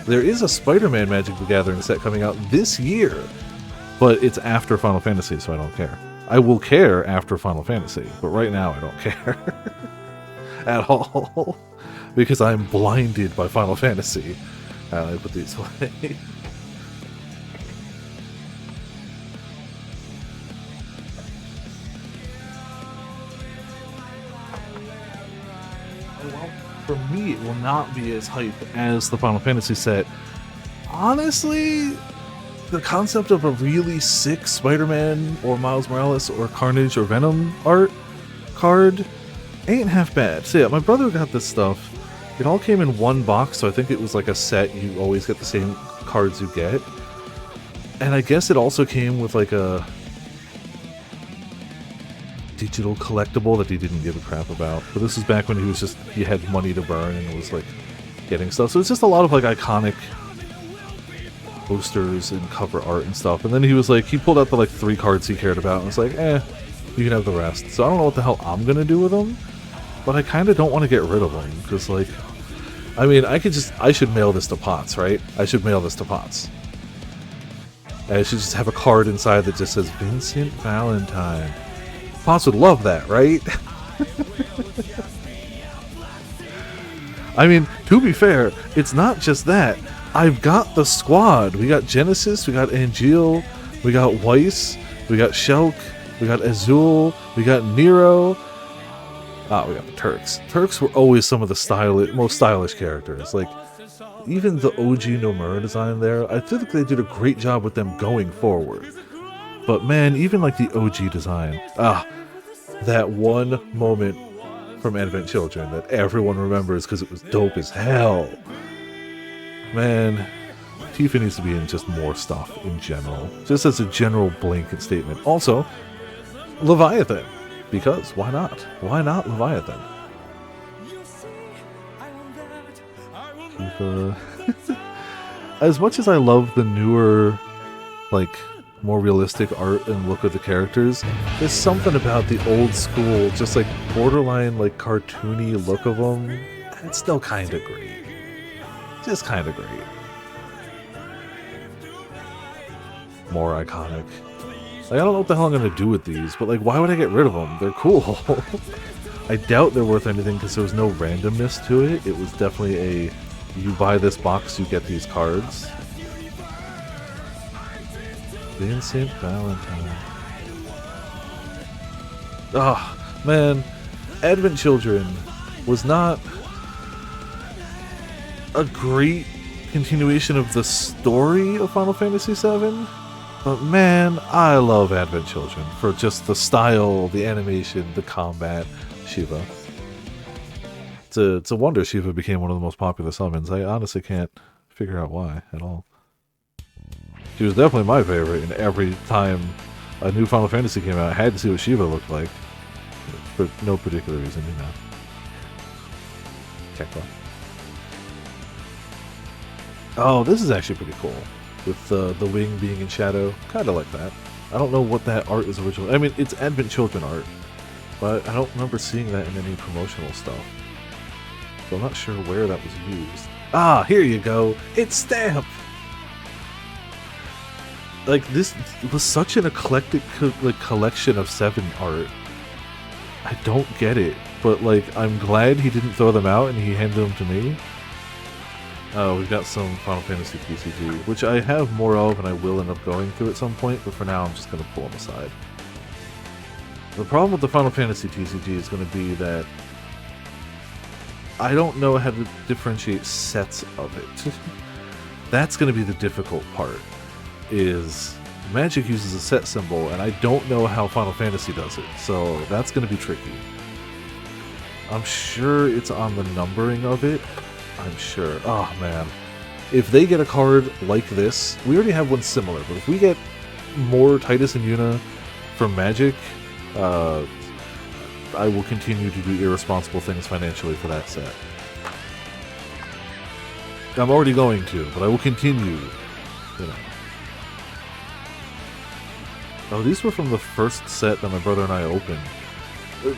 There is a Spider-Man Magic the Gathering set coming out this year, but it's after Final Fantasy, so I don't care. I will care after Final Fantasy, but right now I don't care at all, because I'm blinded by Final Fantasy. How do I put these away? For me, it will not be as hype as the Final Fantasy set. Honestly, the concept of a really sick Spider-Man or Miles Morales or Carnage or Venom art card ain't half bad. So yeah, my brother got this stuff. It all came in one box, so I think it was like a set. You always get the same cards you get. And I guess it also came with like a digital collectible that he didn't give a crap about. But this was back when he had money to burn and was like getting stuff. So it's just a lot of like iconic posters and cover art and stuff. And then he was like, he pulled out the like 3 cards he cared about and was like, you can have the rest. So I don't know what the hell I'm gonna do with them, but I kind of don't want to get rid of them because, like, I mean, I should mail this to Potts, right? I should mail this to Potts. And I should just have a card inside that just says Vincent Valentine. Potts would love that, right? I mean, to be fair, it's not just that. I've got the squad. We got Genesis, we got Angeal, we got Weiss, we got Shulk, we got Azul, we got Nero. We got the Turks. Turks were always some of the most stylish characters. Like, even the OG Nomura design there, I feel like they did a great job with them going forward. But man, even like the OG design, that one moment from Advent Children that everyone remembers because it was dope as hell. Man, Tifa needs to be in just more stuff in general. Just as a general blanket statement. Also, Leviathan. Because, why not? Why not Leviathan? Tifa. As much as I love the newer, like, more realistic art and look of the characters, there's something about the old school, just like borderline, like, cartoony look of them. It's still kind of great. Just kind of great. More iconic. Like, I don't know what the hell I'm going to do with these, but like, why would I get rid of them? They're cool. I doubt they're worth anything because there was no randomness to it. It was definitely a, you buy this box, you get these cards. Vincent Valentine. Man. Advent Children was not a great continuation of the story of Final Fantasy VII. But man, I love Advent Children for just the style, the animation, the combat. Shiva. It's a wonder Shiva became one of the most popular summons. I honestly can't figure out why at all. She was definitely my favorite, and every time a new Final Fantasy came out, I had to see what Shiva looked like. For no particular reason, you know. Kekla. Oh, this is actually pretty cool. With the wing being in shadow. Kind of like that. I don't know what that art is originally. I mean, it's Advent Children art. But I don't remember seeing that in any promotional stuff. So I'm not sure where that was used. Ah, here you go. It's Stamp! Like, this was such an eclectic collection of 7 art. I don't get it. But, like, I'm glad he didn't throw them out and he handed them to me. Oh, we've got some Final Fantasy TCG, which I have more of and I will end up going through at some point, but for now I'm just going to pull them aside. The problem with the Final Fantasy TCG is going to be that I don't know how to differentiate sets of it. That's going to be the difficult part, is Magic uses a set symbol, and I don't know how Final Fantasy does it, so that's going to be tricky. I'm sure it's on the numbering of it. I'm sure. Oh, man. If they get a card like this, we already have one similar, but if we get more Titus and Yuna from Magic, I will continue to do irresponsible things financially for that set. I'm already going to, but I will continue, you know. Oh, these were from the first set that my brother and I opened.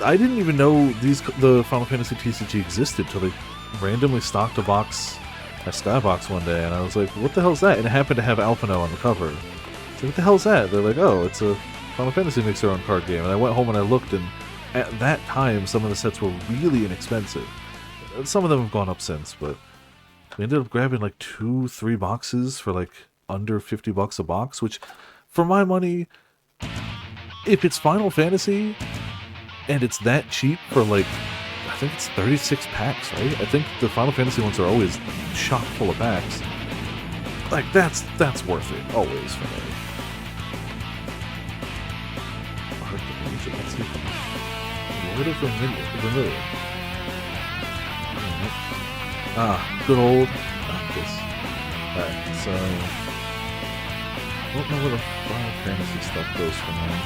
I didn't even know the Final Fantasy TCG existed till they randomly stocked a box at Skybox one day, and I was like, what the hell's that? And it happened to have Alphino on the cover. So what the hell's that? They're like, oh, it's a Final Fantasy makes their own card game. And I went home and I looked, and at that time, some of the sets were really inexpensive. Some of them have gone up since, but we ended up grabbing like 2-3 boxes for like under $50 a box, which, for my money, if it's Final Fantasy and it's that cheap for like, I think it's 36 packs, right? I think the Final Fantasy ones are always chock full of packs. Like, that's worth it, always, for me. Let's see. Lord of Vermilion. Ah, good old this. Alright, so I don't know where the Final Fantasy stuff goes from now.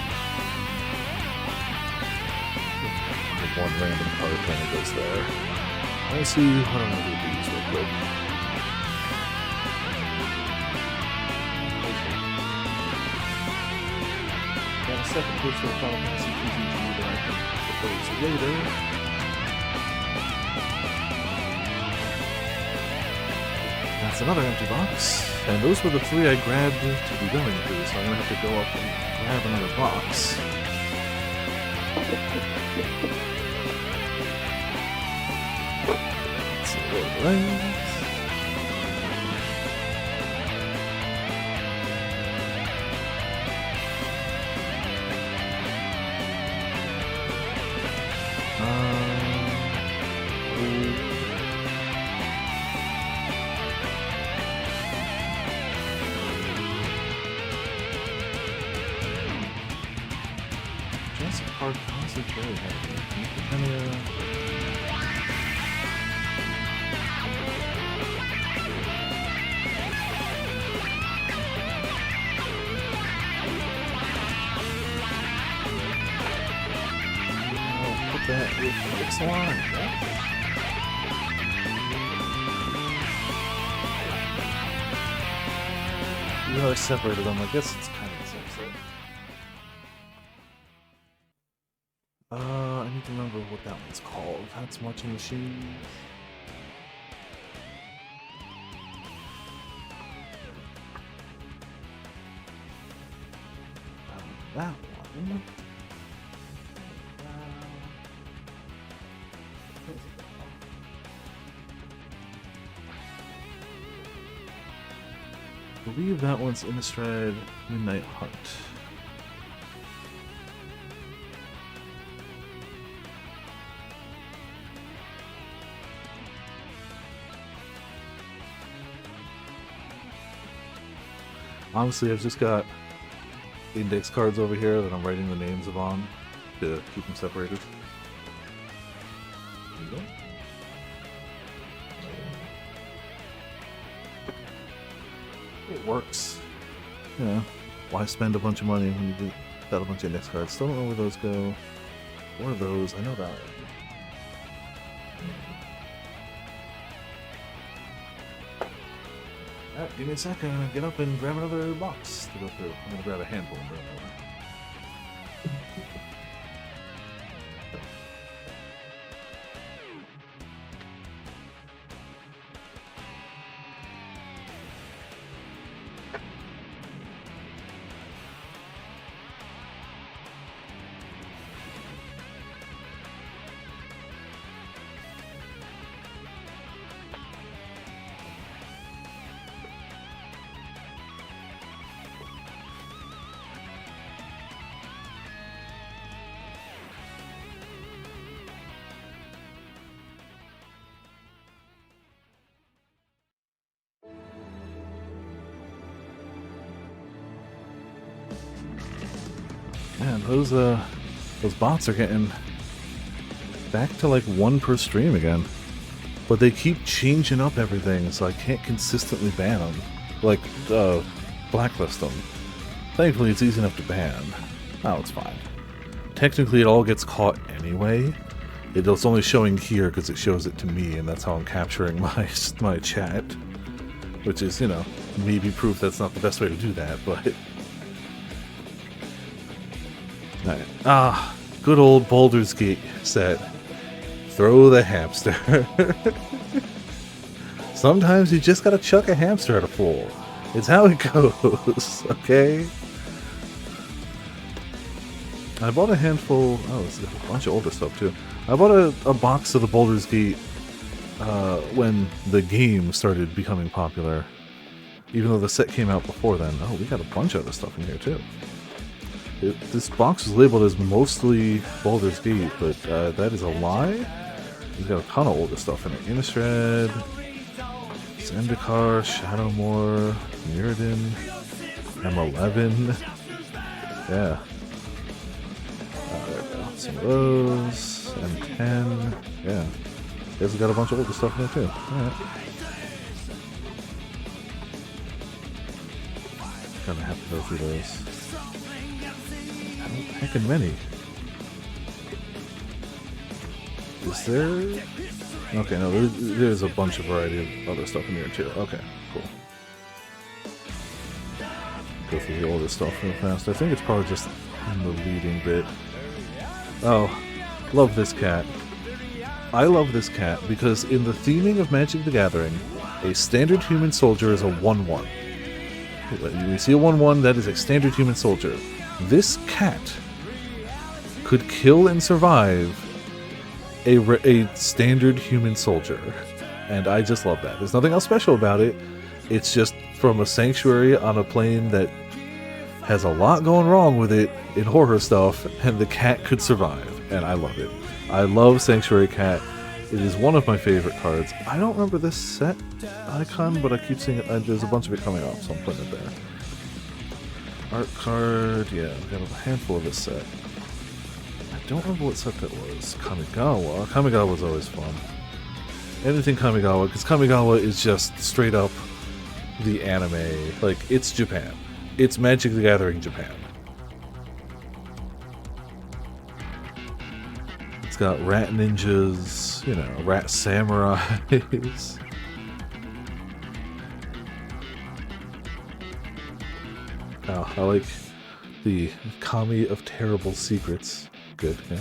One random card kind of goes there. Let's see what I'm gonna do with these real quick. Got a second picture of Final Fantasy TCG that I can propose later. That's another empty box. And those were the 3 I grabbed to be going through, so I'm gonna have to go up and grab another box. Let's see what it is. Jurassic Park honestly very heavy. Put that with Pixelon. You know, I separated them. I guess it's kind of the same set. I need to remember what that one's called. That's Marching Machines. That one. I believe that one's Innistrad Midnight Heart. Honestly, I've just got index cards over here that I'm writing the names of on to keep them separated. There you go. It works. Yeah. Why spend a bunch of money when you got a bunch of index cards? Still don't know where those go. Or those. I know that. Alright, give me a second. I'm gonna get up and grab another box to go through. I'm gonna grab a handful and grab another. Man, those bots are getting back to like 1 per stream again. But they keep changing up everything, so I can't consistently ban them. Like, blacklist them. Thankfully, it's easy enough to ban. Oh, it's fine. Technically, it all gets caught anyway. It's only showing here because it shows it to me, and that's how I'm capturing my chat. Which is, you know, maybe proof that's not the best way to do that, but... Alright. Ah, good old Baldur's Gate set. Throw the hamster. Sometimes you just gotta chuck a hamster at a fool. It's how it goes, okay? I bought a handful... Oh, this is a bunch of older stuff, too. I bought a box of the Baldur's Gate when the game started becoming popular. Even though the set came out before then. Oh, we got a bunch of other stuff in here, too. This box is labeled as mostly Baldur's Gate, but that is a lie. We've got a ton of older stuff in it. Innistrad, Zendikar, Shadowmoor, Mirrodin, M11. Yeah. There we go. Some of those. M10. Yeah. Guess we got a bunch of older stuff in there too. Alright. Kinda have to go through those. How heckin' many? Is there... Okay, no, there's a bunch of variety of other stuff in here too. Okay, cool. Go through the older stuff real fast. I think it's probably just in the leading bit. Oh, love this cat. I love this cat because in the theming of Magic the Gathering, a standard human soldier is a 1-1. When you see a 1-1, that is a standard human soldier. This cat could kill and survive a standard human soldier, and I just love that. There's nothing else special about it. It's just from a sanctuary on a plane that has a lot going wrong with it in horror stuff, and the cat could survive, and I love it. I love Sanctuary Cat. It is one of my favorite cards. I don't remember this set icon, but I keep seeing it. There's a bunch of it coming up, so I'm putting it there. Art card, yeah, I've got a handful of this set. I don't remember what set that was. Kamigawa. Kamigawa was always fun. Anything Kamigawa, because Kamigawa is just straight up the anime. Like, it's Japan. It's Magic the Gathering Japan. It's got rat ninjas, you know, rat samurais. Oh, I like the Kami of Terrible Secrets. Good, yeah.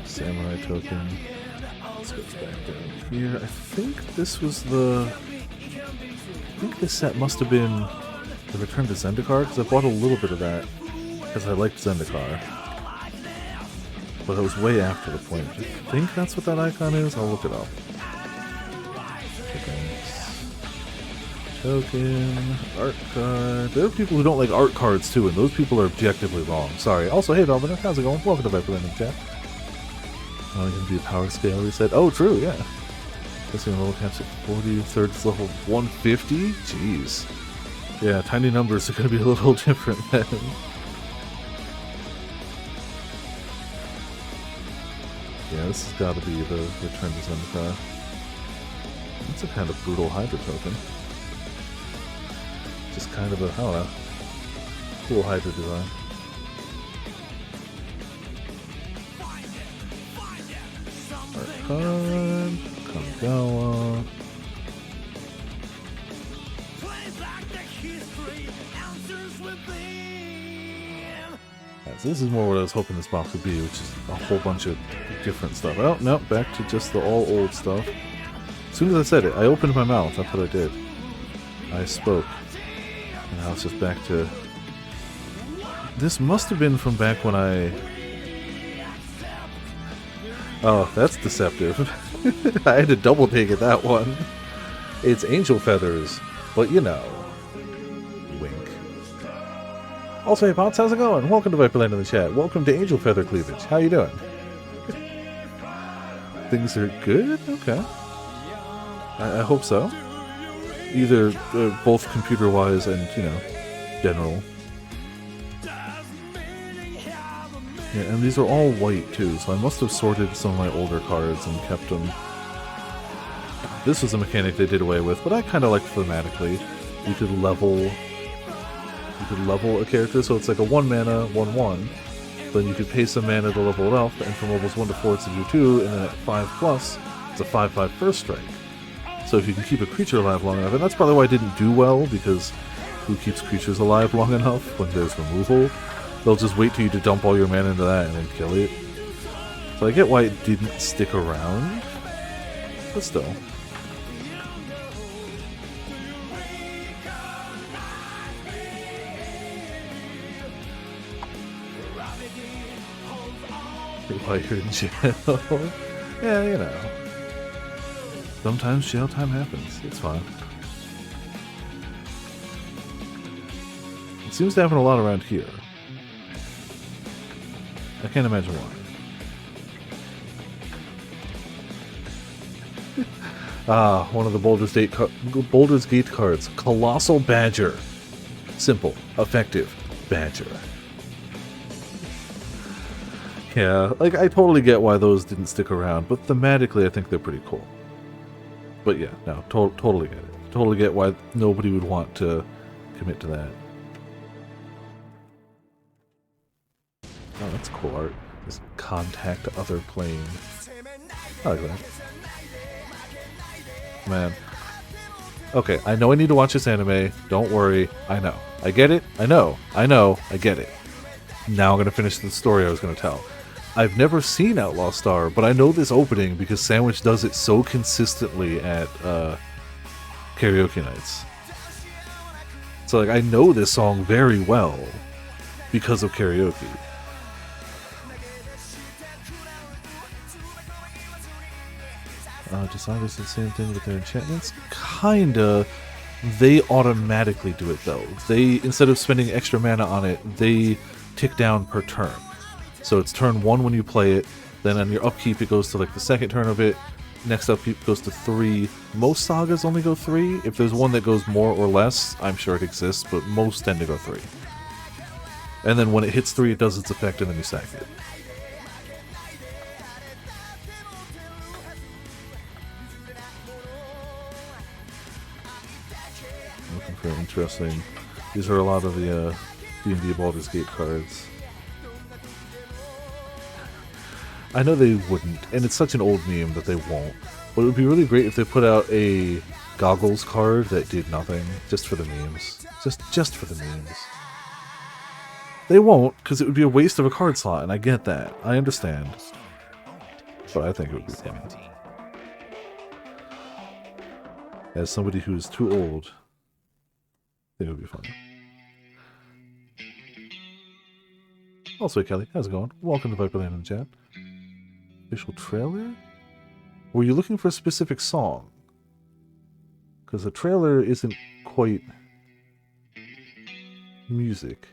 Samurai token. Let's go back down here. I think this was the... I think this set must have been the Return to Zendikar, because I bought a little bit of that, because I liked Zendikar. But it was way after the point. I think that's what that icon is? I'll look it up. Token, art card. There are people who don't like art cards too, and those people are objectively wrong. Sorry. Also, hey Dominic, how's it going? Welcome to Viper in the chat. Oh, you can do a power scale reset. Oh, true, yeah. This level caps at 40, third level 150? Jeez. Yeah, tiny numbers are going to be a little different then. Yeah, this has got to be the Return to Zendikar. That's a kind of brutal Hydra token. Just kind of a, I don't know, cool Hydra design. Archon, Kamigawa. So this is more what I was hoping this box would be, which is a whole bunch of different stuff. Oh, no, back to just the all old stuff. As soon as I said it, I opened my mouth. That's what I did. I spoke. And now it's just back to... This must have been from back when I... Oh, that's deceptive. I had to double take at that one. It's Angel Feathers, but you know. Wink. Also, hey Pops, how's it going? Welcome to Viperland in the chat. Welcome to Angel Feather Cleavage. How you doing? Things are good? Okay. I hope so. either both computer-wise and, you know, general. Yeah, and these are all white too, so I must have sorted some of my older cards and kept them. This was a mechanic they did away with, but I kind of liked thematically. You could level a character, so it's like a 1 mana, 1/1. Then you could pay some mana to level it up, and from levels 1 to 4 it's a do 2, and then at 5+, it's a 5/5 first strike. So if you can keep a creature alive long enough, and that's probably why I didn't do well, because who keeps creatures alive long enough when there's removal? They'll just wait till you to dump all your mana into that and then kill it. So I get why it didn't stick around, but still. While you're in jail. Yeah, you know. Sometimes jail time happens. It's fine. It seems to happen a lot around here. I can't imagine why. One of the Baldur's Gate cards. Colossal Badger. Simple. Effective. Badger. Yeah, like, I totally get why those didn't stick around, but thematically I think they're pretty cool. But yeah, no, totally get it. Totally get why nobody would want to commit to that. Oh, that's cool art. This contact other plane. I like that. Man. Okay, I know I need to watch this anime. Don't worry. I know. I get it. I know. I get it. Now I'm going to finish the story I was going to tell. I've never seen Outlaw Star, but I know this opening because Sandwich does it so consistently at karaoke nights. So, like, I know this song very well because of karaoke. Dishonor's the same thing with their enchantments? Kinda. They automatically do it, though. They, instead of spending extra mana on it, they tick down per turn. So it's turn 1 when you play it, then on your upkeep it goes to like the second turn of it, next upkeep goes to 3. Most sagas only go 3. If there's one that goes more or less, I'm sure it exists, but most tend to go 3. And then when it hits 3 it does its effect and then you sack it. Looking for interesting. These are a lot of the D&D Baldur's Gate cards. I know they wouldn't, and it's such an old meme that they won't. But it would be really great if they put out a Goggles card that did nothing, just for the memes. Just for the memes. They won't, because it would be a waste of a card slot, and I get that. I understand. But I think it would be fun. As somebody who's too old, I think it would be fun. Also, Kelly, how's it going? Welcome to Viperland in the chat. Official trailer? Were you looking for a specific song? Because the trailer isn't quite music.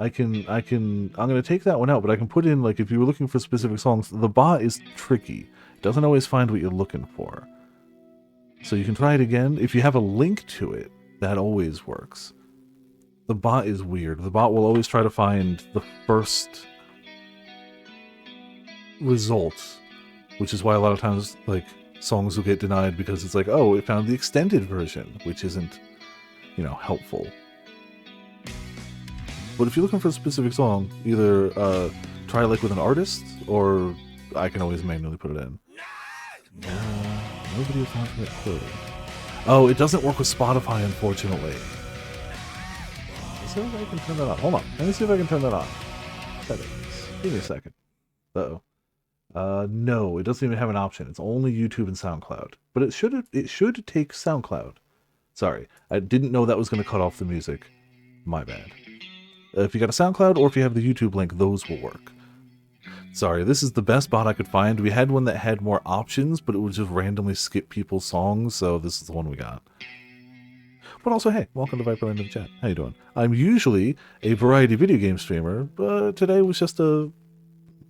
I'm gonna take that one out, but I can put in, like, if you were looking for specific songs, the bot is tricky. It doesn't always find what you're looking for. So you can try it again. If you have a link to it, that always works. The bot is weird. The bot will always try to find the first results, which is why a lot of times, like, songs will get denied because it's like, oh, it found the extended version, which isn't, you know, helpful. But if you're looking for a specific song, either try, like, with an artist, or I can always manually put it in. Nobody has found that clue. Oh, it doesn't work with Spotify, unfortunately. Let's see if I can turn that on. Hold on. Let me see if I can turn that on. Settings. Give me a second. Uh-oh. No, it doesn't even have an option. It's only YouTube and SoundCloud. But it should take SoundCloud. Sorry, I didn't know that was going to cut off the music. My bad. If you got a SoundCloud or if you have the YouTube link, those will work. Sorry, this is the best bot I could find. We had one that had more options, but it would just randomly skip people's songs, so this is the one we got. But also, hey, welcome to Viperland in the chat. How you doing? I'm usually a variety video game streamer, but today was just an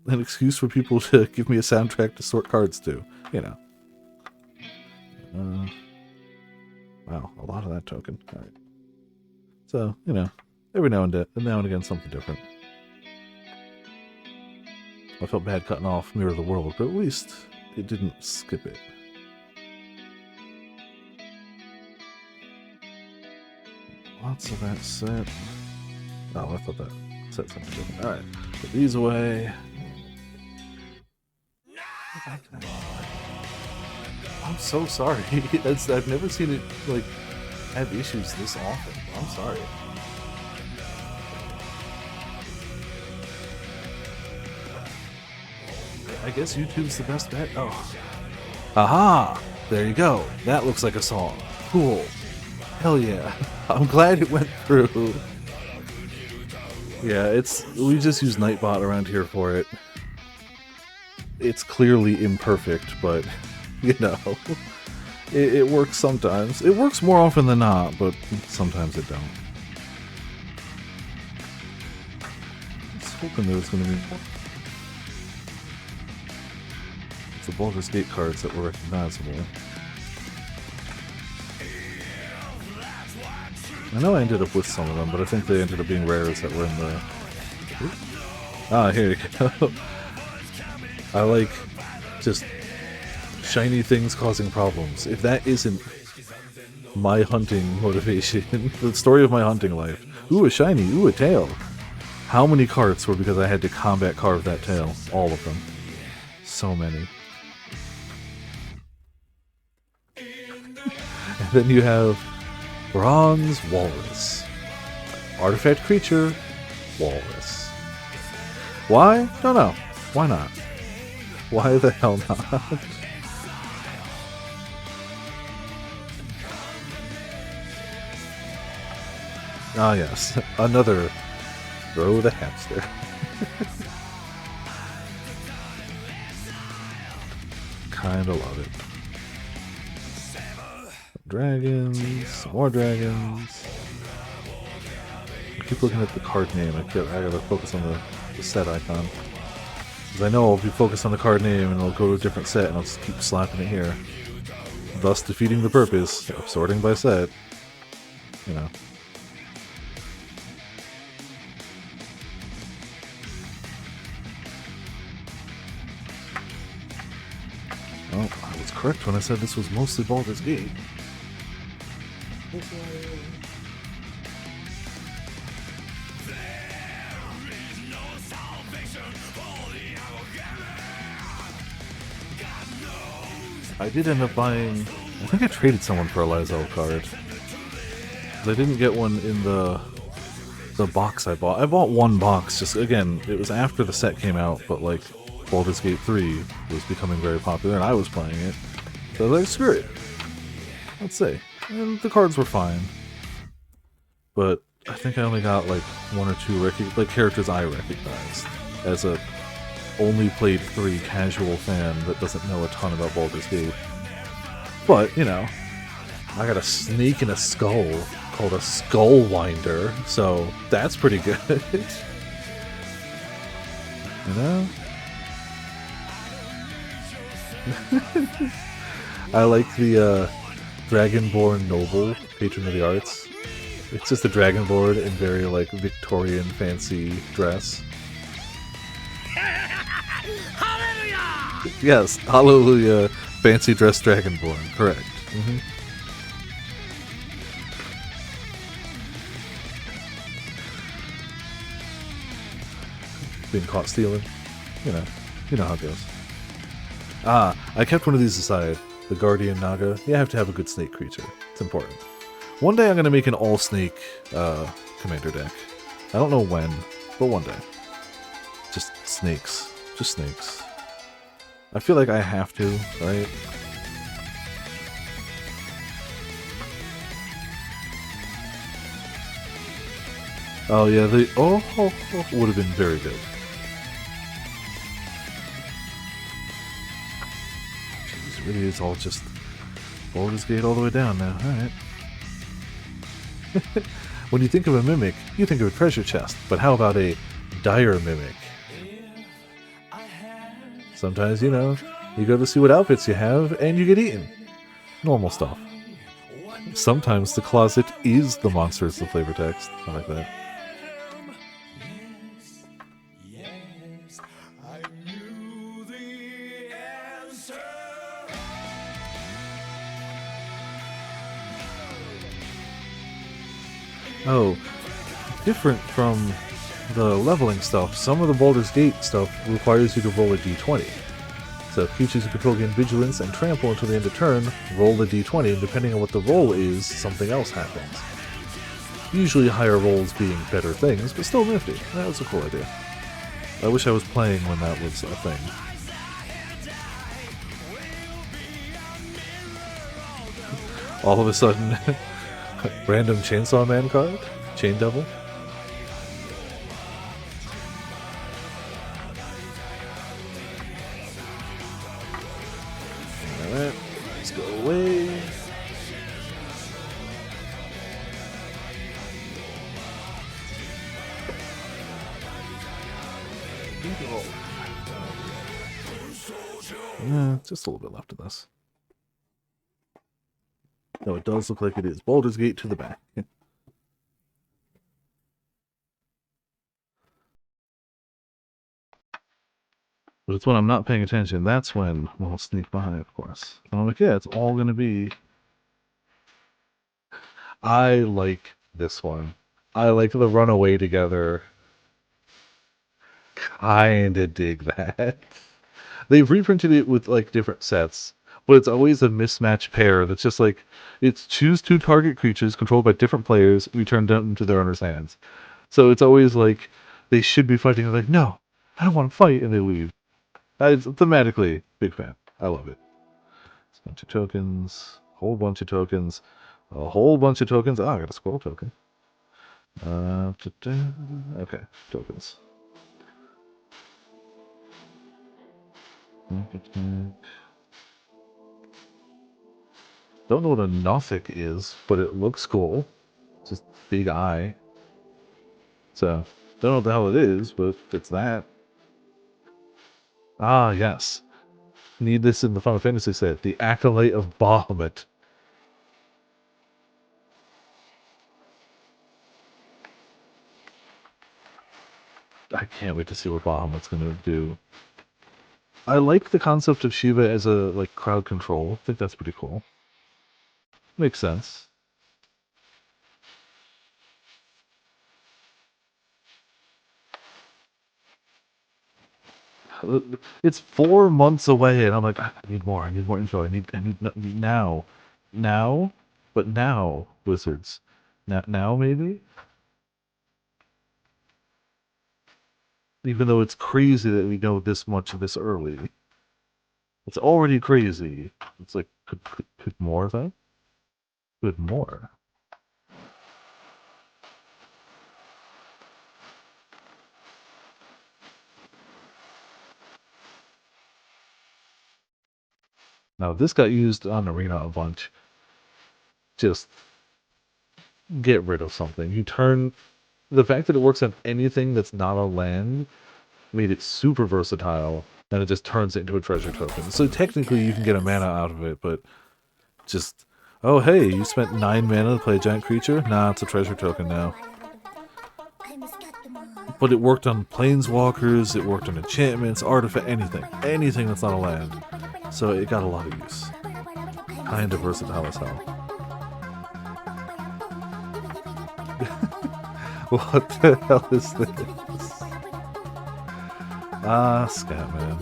excuse for people to give me a soundtrack to sort cards to, you know. Wow, a lot of that token. All right. So, you know, every now and again, something different. I felt bad cutting off Mirror of the World, but at least it didn't skip it. Lots of that set. Oh, I thought that set something different. Alright, put these away. I'm so sorry. I've never seen it, like, have issues this often. I'm sorry. I guess YouTube's the best bet. Oh. Aha! There you go. That looks like a song. Cool. Hell yeah. I'm glad it went through. Yeah, we just use Nightbot around here for it. It's clearly imperfect, but, you know, it works sometimes. It works more often than not, but sometimes it don't. I was hoping there was going to be more. It's the Baldur's Gate cards that were recognizable. I know I ended up with some of them, but I think they ended up being rares that were in the... Ah, here you go. I like just shiny things causing problems. If that isn't my hunting motivation, the story of my hunting life. Ooh, a shiny. Ooh, a tail. How many carts were because I had to combat carve that tail? All of them. So many. And then you have Bronze Walrus. Artifact creature, Walrus. Why? Don't know. Why not? Why the hell not? Ah yes, another throw the hamster. Kinda love it. Dragons, some more dragons. I keep looking at the card name. I gotta focus on the set icon. Because I know I'll be focused on the card name and I'll go to a different set and I'll just keep slapping it here. Thus defeating the purpose of sorting by set. You know. Well, I was correct when I said this was mostly Baldur's Gate. I did end up buying... I think I traded someone for a Lysel card. I didn't get one in the box I bought. I bought one box, just, again, it was after the set came out, but, like, Baldur's Gate 3 was becoming very popular, and I was playing it. So I was like, screw it. Let's see. And the cards were fine. But I think I only got, like, one or two characters I recognized as a only played 3 casual fan that doesn't know a ton about Baldur's Gate. But, you know, I got a snake and a skull called a Skull Winder, so that's pretty good. You know? I like the Dragonborn Noble, Patron of the Arts. It's just a Dragonborn in very, like, Victorian fancy dress. Hallelujah! Yes, hallelujah, fancy dress Dragonborn, correct. Mm-hmm. Being caught stealing. You know how it goes. Ah, I kept one of these aside. The Guardian Naga. You have to have a good snake creature. It's important. One day I'm going to make an all-snake commander deck. I don't know when, but one day. Just snakes. Just snakes. I feel like I have to, right? Oh yeah, the would have been very good. Jeez, it really is all just Baldur's Gate all the way down now. Alright. When you think of a mimic, you think of a treasure chest, but how about a dire mimic? Sometimes, you go to see what outfits you have, and you get eaten. Normal stuff. Sometimes the closet is the monsters, the flavor text. I like that. Oh, different from the leveling stuff, some of the Baldur's Gate stuff requires you to roll a d20. So if creatures you control gain vigilance and trample until the end of turn, roll the d20, and depending on what the roll is, something else happens. Usually higher rolls being better things, but still nifty. That was a cool idea. I wish I was playing when that was a thing. All of a sudden, random Chainsaw Man card? Chain Devil? Alright, let's go away. Yeah, just a little bit left of this. No, it does look like it is. Baldur's Gate to the back. But it's when I'm not paying attention, that's when we'll sneak by, of course. And I'm like, yeah, it's all gonna be... I like this one. I like the runaway together. Kinda dig that. They've reprinted it with, like, different sets, but it's always a mismatched pair that's just like, it's choose 2 target creatures controlled by different players, return them to their owner's hands. So it's always like, they should be fighting, they're like, no, I don't want to fight, and they leave. It's thematically, big fan. I love it. It's a bunch of tokens, whole bunch of tokens, a whole bunch of tokens. Ah, I got a scroll token. Okay, tokens. Don't know what a Nothic is, but it looks cool. Just big eye. So, don't know what the hell it is, but it's that. Ah, yes. Need this in the Final Fantasy set. The Acolyte of Bahamut. I can't wait to see what Bahamut's gonna do. I like the concept of Shiva as a, like, crowd control. I think that's pretty cool. Makes sense. It's 4 months away, and I'm like, I need more. I need more info. I need now, now, but now, Wizards, now maybe. Even though it's crazy that we know this much this early, it's already crazy. It's like, could more though? Could more? Now, if this got used on Arena a bunch, just get rid of something. You turn the fact that it works on anything that's not a land made it super versatile, and it just turns it into a treasure token. So technically you can get a mana out of it, but just, oh hey, you spent 9 mana to play a giant creature? Nah, it's a treasure token now. But it worked on planeswalkers, it worked on enchantments, artifact, anything. Anything that's not a land. So it got a lot of use. Kinda versatile as hell. What the hell is this? Ah, Scatman.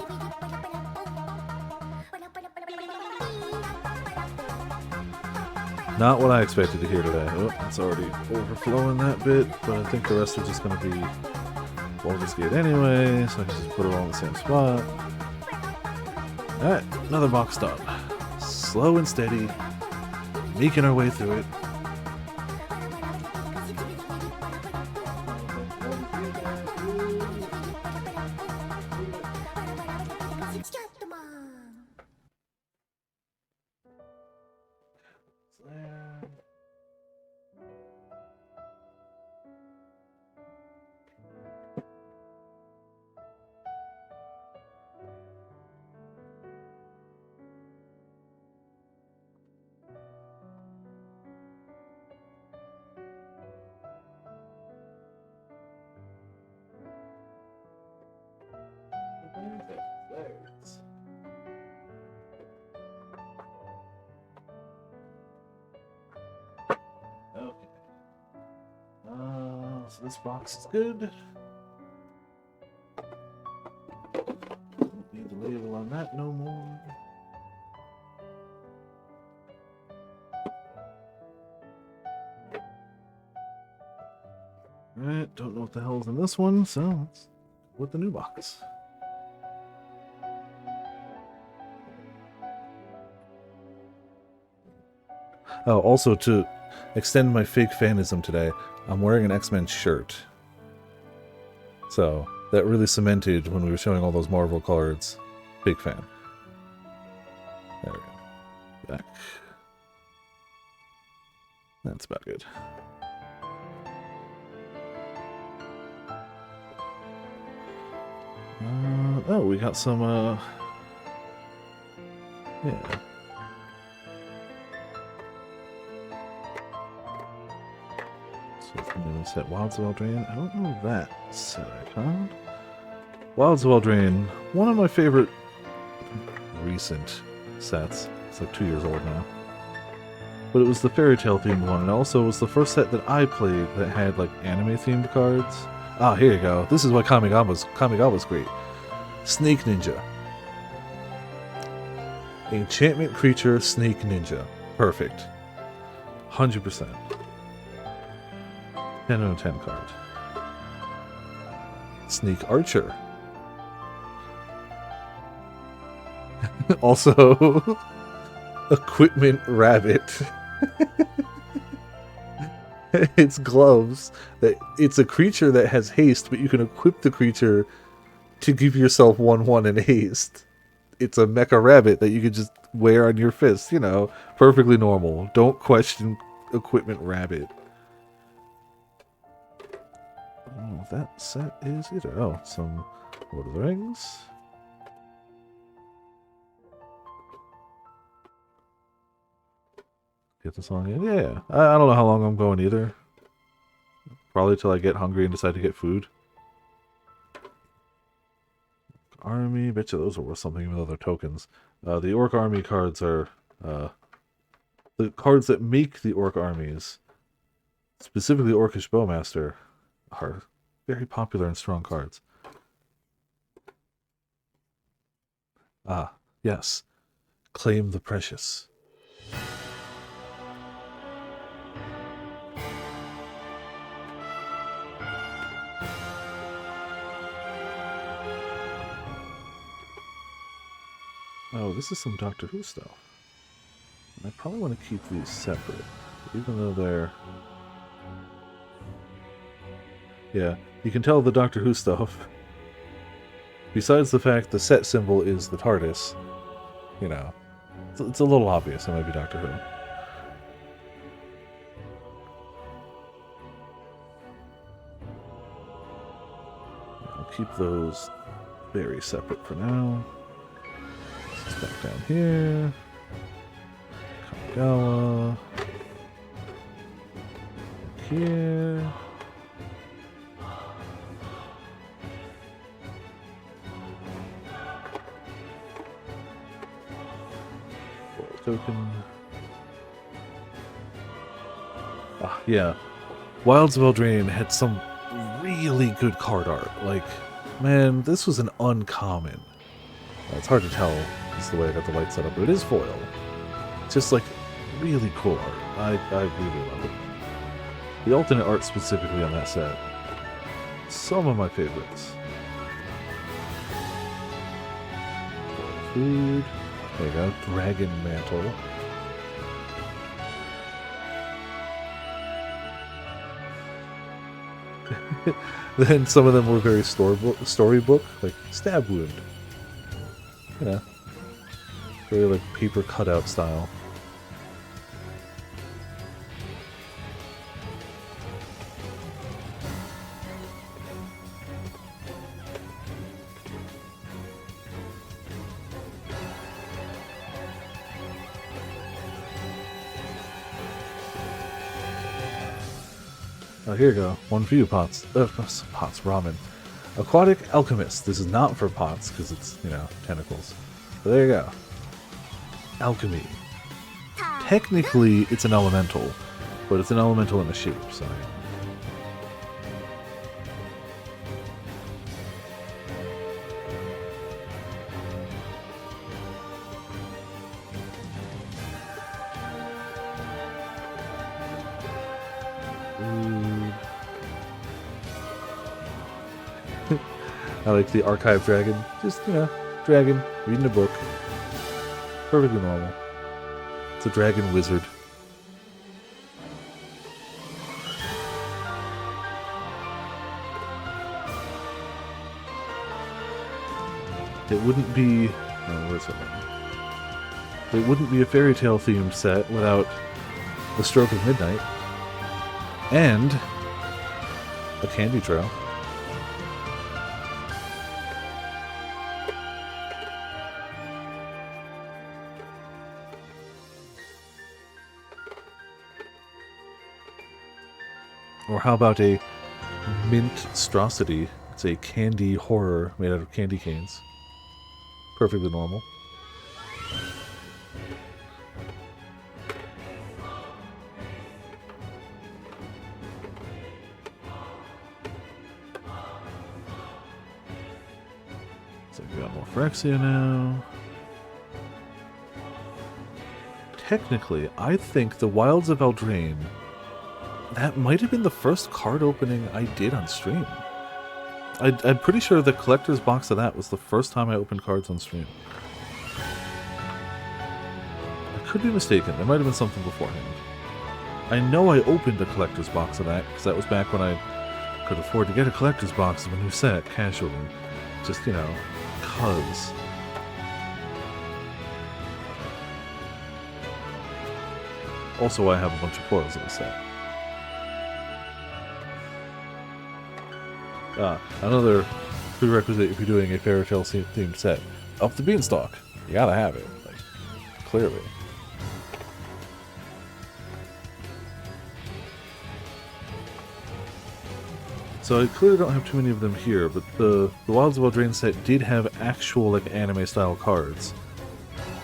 Not what I expected to hear today. Oh, it's already overflowing that bit, but I think the rest are just going to be Baldur's Gate anyway, so I can just put it all in the same spot. Alright, another box done. Slow and steady, making our way through it. So this box is good. Don't need the label on that no more. Alright, don't know what the hell's in this one, so let's go with the new box. Oh, also to extend my fake fanism today, I'm wearing an X-Men shirt. So, that really cemented when we were showing all those Marvel cards. Big fan. There we go. Back. That's about good. Oh, we got some, yeah. So it's the new set, Wilds of Eldraine. I don't know that set I found. Wilds of Eldraine, one of my favorite recent sets. It's like 2 years old now. But it was the fairy tale themed one, and also it was the first set that I played that had like anime themed cards. Ah, here you go. This is why Kamigawa's great. Snake Ninja. Enchantment creature, Snake Ninja. Perfect. 100%. 10 out of 10 card. Snake Archer. Also, Equipment Rabbit. It's gloves. It's a creature that has haste, but you can equip the creature to give yourself 1/1 in haste. It's a mecha rabbit that you can just wear on your fist, you know, perfectly normal. Don't question Equipment Rabbit. I don't know if that set is either. Oh, some Lord of the Rings. Get the song in? Yeah. I don't know how long I'm going either. Probably till I get hungry and decide to get food. Army, bet you those are worth something even though they're tokens. The Orc Army cards are the cards that make the Orc armies, specifically Orcish Bowmaster, are very popular and strong cards. Ah, yes. Claim the Precious. Oh, this is some Doctor Who stuff. I probably want to keep these separate, even though they're... Yeah, you can tell the Doctor Who stuff. Besides the fact the set symbol is the TARDIS, you know, it's a little obvious it might be Doctor Who. I'll keep those very separate for now. This is back down here. Kamigawa. Here. Token. Ah, yeah. Wilds of Eldraine had some really good card art. Like, man, this was an uncommon. It's hard to tell just the way I got the light set up, but it is foil. It's just like really cool art. I really love it. The alternate art specifically on that set. Some of my favorites. Food. There you go. Dragon Mantle. Then some of them were very storybook, like Stab Wound. You know, very like paper cutout style. Oh, here you go. One for you, Pots. Pots, ramen. Aquatic Alchemist. This is not for pots, because it's, you know, tentacles. But there you go. Alchemy. Technically, it's an elemental, but it's an elemental in a shape, so... I like the archive dragon. Just, dragon, reading a book. Perfectly normal. It's a dragon wizard. It wouldn't be... Oh, where's it? It wouldn't be a fairy tale themed set without the Stroke of Midnight and a candy trail. Or how about a Mint-strosity? It's a candy horror made out of candy canes. Perfectly normal. So we got more Phyrexia now. Technically, I think the Wilds of Eldraine, that might have been the first card opening I did on stream. I'm pretty sure the collector's box of that was the first time I opened cards on stream. I could be mistaken. There might have been something beforehand. I know I opened a collector's box of that, because that was back when I could afford to get a collector's box of a new set, casually. Just, cuz. Also, I have a bunch of foils in the set. Another prerequisite if you're doing a fairy tale themed set. Up the beanstalk. You gotta have it. Like, clearly. So I clearly don't have too many of them here, but the Wilds of Eldraine set did have actual, anime style cards.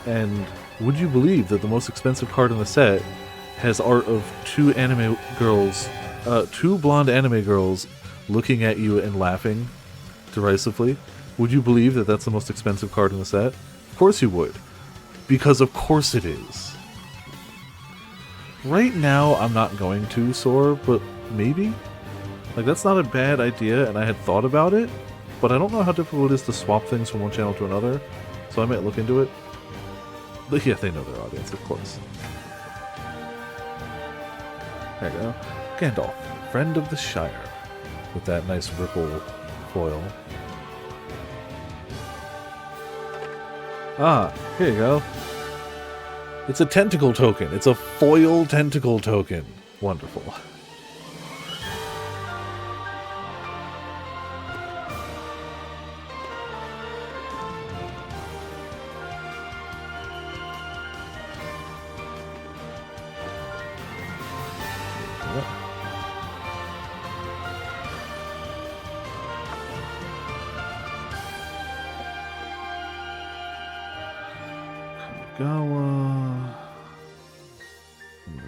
And would you believe that the most expensive card in the set has art of two blonde anime girls looking at you and laughing derisively? Would you believe that that's the most expensive card in the set? Of course you would. Because of course it is. Right now, I'm not going to, Sor, but maybe? That's not a bad idea, and I had thought about it, but I don't know how difficult it is to swap things from one channel to another, so I might look into it. But yeah, they know their audience, of course. There you go. Gandalf, Friend of the Shire. With that nice ripple foil. Ah, here you go. It's a tentacle token. It's a foil tentacle token. Wonderful.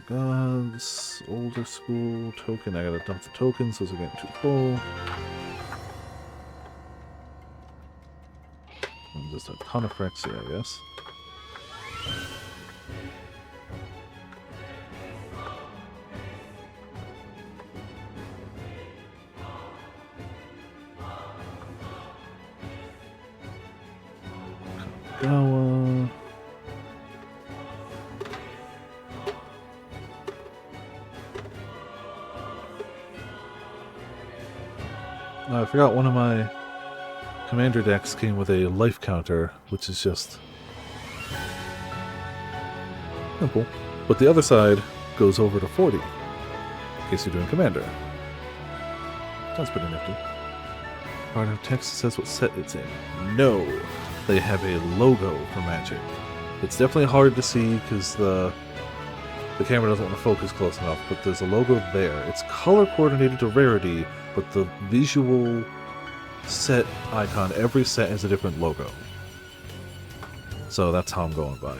Gods, older school, token. I gotta dump the tokens, those are getting too full. And just a ton of Phyrexia, I guess. Kamigawa. I forgot one of my commander decks came with a life counter, which is just simple. But the other side goes over to 40, in case you're doing commander. Sounds pretty nifty. Part of text says what set it's in. No, they have a logo for Magic. It's definitely hard to see because the camera doesn't want to focus close enough, but there's a logo there. It's color coordinated to rarity, but the visual set icon, every set has a different logo. So that's how I'm going by.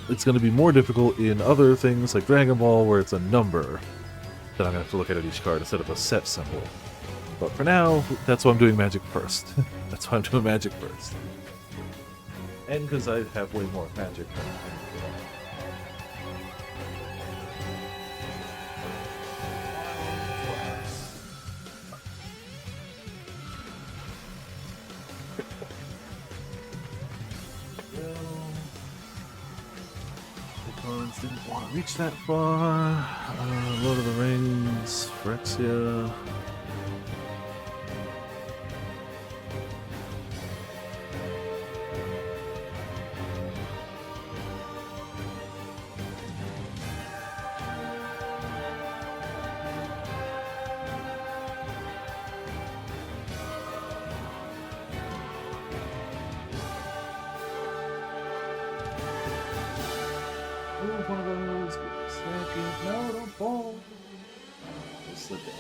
It's going to be more difficult in other things like Dragon Ball, where it's a number that I'm going to have to look at each card instead of a set symbol. But for now, that's why I'm doing Magic first. That's why I'm doing Magic first. And because I have way more Magic than Didn't want to reach that far. Lord of the Rings, Phyrexia. One of those. Second. No, don't fall. Just slip down.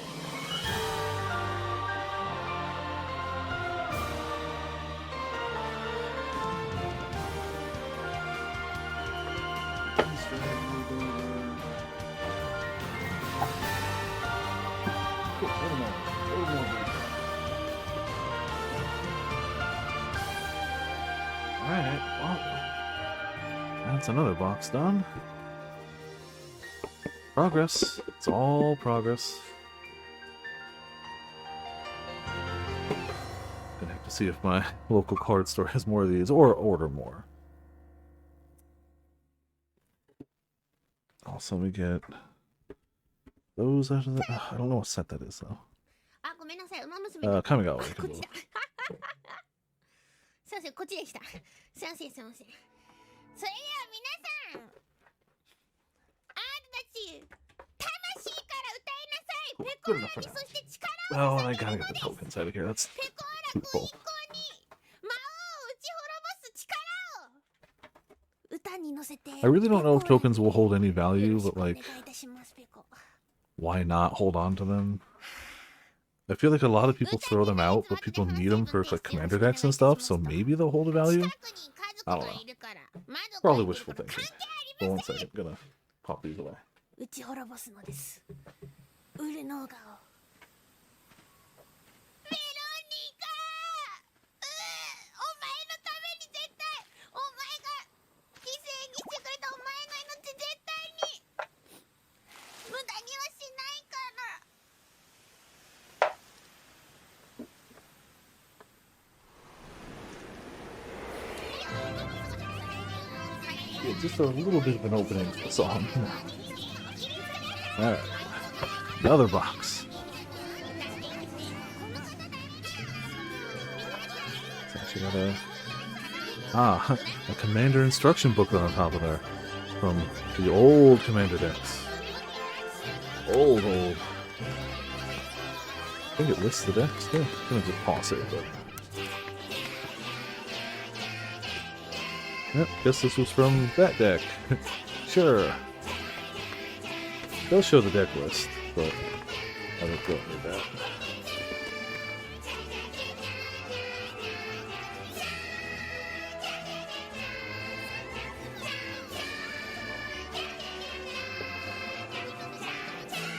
Alright, well, that's another box done. Progress. It's all progress. Gonna have to see if my local card store has more of these, or order more. Also, we get those out of the. I don't know what set that is though. Coming out. すいません、こっちでした。すいません、すいません。それでは皆さん、あなたたち、魂から歌いなさい。ペコーラにそして力を Oh, I gotta get the tokens out of here. That's ペコーラ君一行に魔王を打ち滅ぼす力を歌に乗せて。I really don't know if tokens will hold any value, but like, お願いいたします、ペコ。 why not hold on to them? I feel like a lot of people throw them out, but people need them for like commander decks and stuff, so maybe they'll hold a value. I don't know. Probably wishful thinking. But one second, I'm gonna pop these away. 打ち滅ぼすのです。ウルノーガを。ベロニカ、お前のために絶対、お前が犠牲にしてくれたお前の命絶対に無駄にはしないから。 Yeah, just a little bit of an opening to the song. Alright. The other box. It's actually got a commander instruction booklet on top of there. From the old commander decks. Old. I think it lists the decks too. I'm gonna just pause it, but. Yep, guess this was from that deck. Sure. They'll show the deck list, but I don't need that.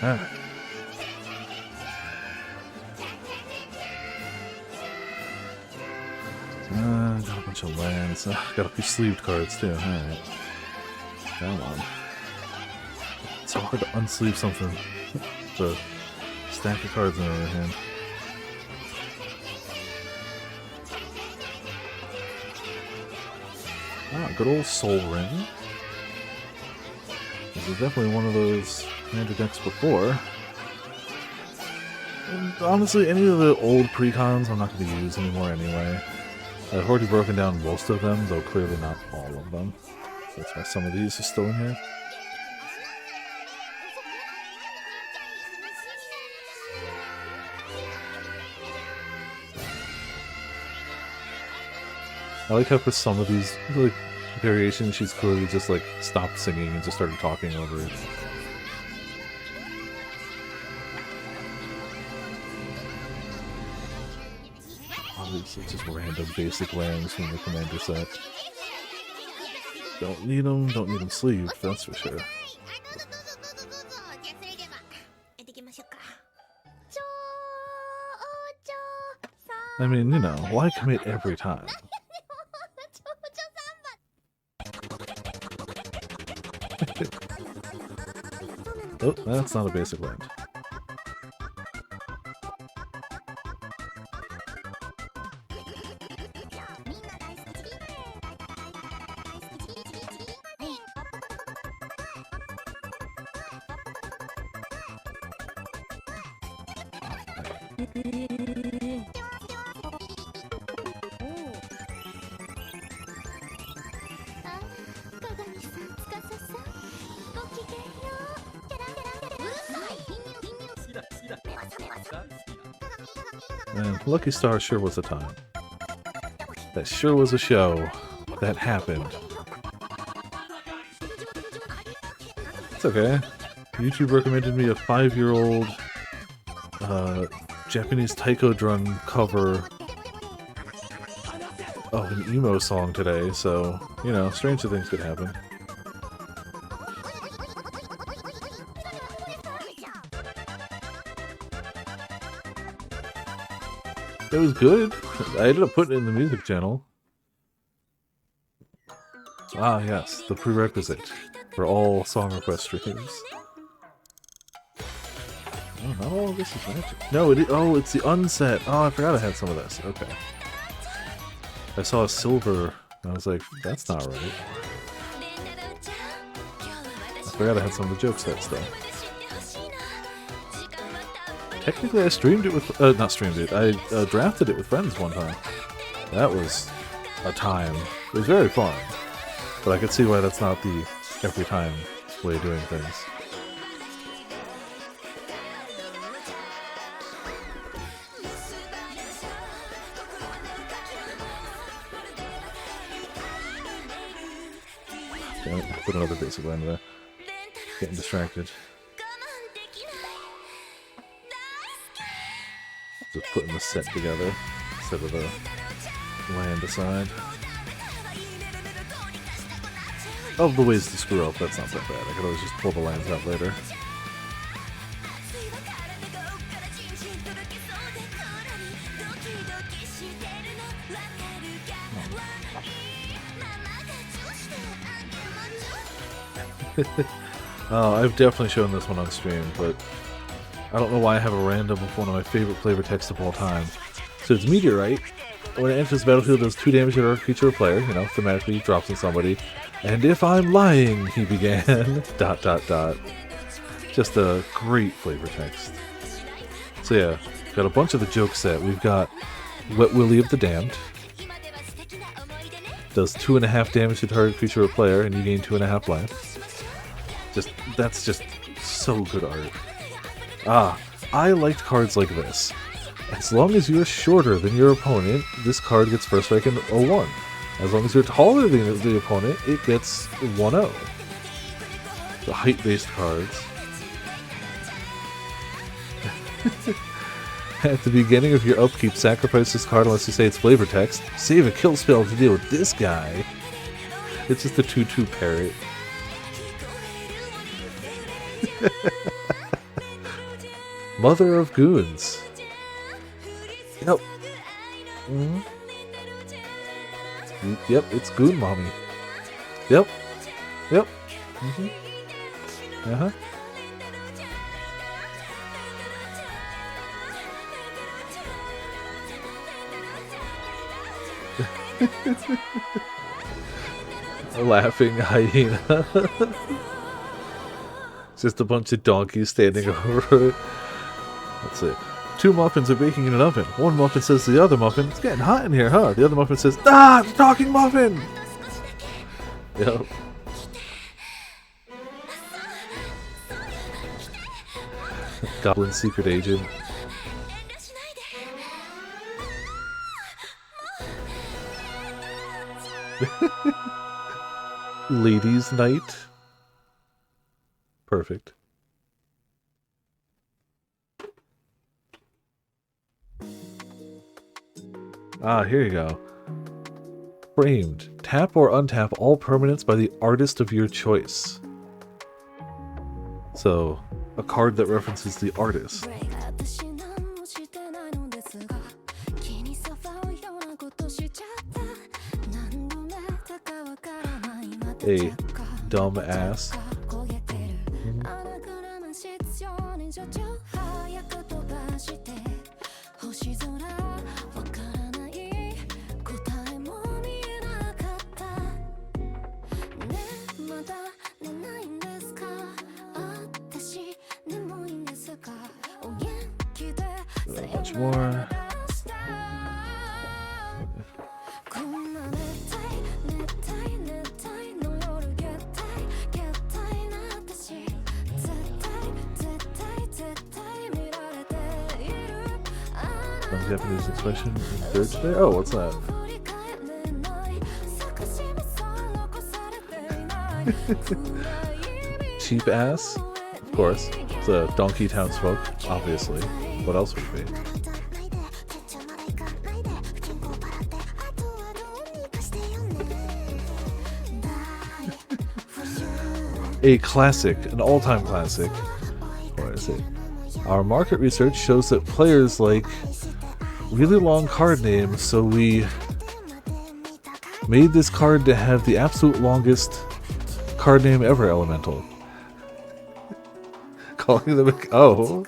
Alright. Got a bunch of lands. Got a few sleeved cards too. Alright. Come on. It's so hard to unsleeve something. The stack of cards in the other hand. Good old Soul Ring. This is definitely one of those commander decks before. And honestly, any of the old precons I'm not going to use anymore anyway. I've already broken down most of them, though clearly not all of them. That's why some of these are still in here. I like how for some of these like variations, she's clearly just like stopped singing and just started talking over it. Obviously, just random basic lands from the commander set. Don't need them sleeved, that's for sure. I mean, you know, why commit every time? Oh, that's not a basic land. Man, Lucky Star sure was a time. That sure was a show that happened. It's okay. YouTube recommended me a 5-year-old Japanese taiko drum cover of an emo song today, so, you know, stranger things could happen. It was good. I ended up putting it in the music channel. Ah, yes, the prerequisite for all song request streams. Oh, not all of this is magic. No, it's the unset. Oh, I forgot I had some of this. Okay. I saw a silver, and I was like, that's not right. I forgot I had some of the joke sets, though. Technically, I streamed it with... not streamed it. I drafted it with friends one time. That was a time. It was very fun. But I could see why that's not the every time way of doing things. Damn it, put another basic line there. Getting distracted. Just putting the set together instead of the land aside. Of the ways to screw up, that's not that bad. I could always just pull the lands out later. Oh, I've definitely shown this one on stream, but I don't know why I have a random of one of my favorite flavor texts of all time. So it's Meteorite. When it enters the battlefield, it does 2 damage to a creature or player, you know, thematically drops on somebody. And if I'm lying, he began, ... Just a great flavor text. So yeah, got a bunch of the joke set. We've got Wet Willy of the Damned. Does 2.5 damage to target creature or player, and you gain 2.5 life. That's just so good art. Ah, I liked cards like this. As long as you're shorter than your opponent, this card gets first strike in 0-1. As long as you're taller than the opponent, it gets 1-0. The height-based cards. At the beginning of your upkeep, sacrifice this card unless you say it's flavor text. Save a kill spell to deal with this guy. It's just a 2/2 parrot. Mother of Goons. Yep. Mm-hmm. Yep, it's Goon Mommy. Yep. Yep. Mm-hmm. Uh-huh. A laughing hyena. Just a bunch of donkeys standing over it. Let's see. 2 muffins are baking in an oven. One muffin says to the other muffin, "It's getting hot in here, huh?" The other muffin says, "Ah, the talking muffin!" Yep. Goblin secret agent. Ladies' night. Perfect. Ah, here you go. Framed. Tap or untap all permanents by the artist of your choice. So, a card that references the artist. A dumb ass. more. Some Japanese expression in third today. Oh, what's that? Cheap ass? Of course. It's a donkey townsfolk, obviously. What else would it be? A classic, an all-time classic. What is it? Our market research shows that players like really long card names, so we made this card to have the absolute longest card name ever, Elemental. Calling them a... Oh.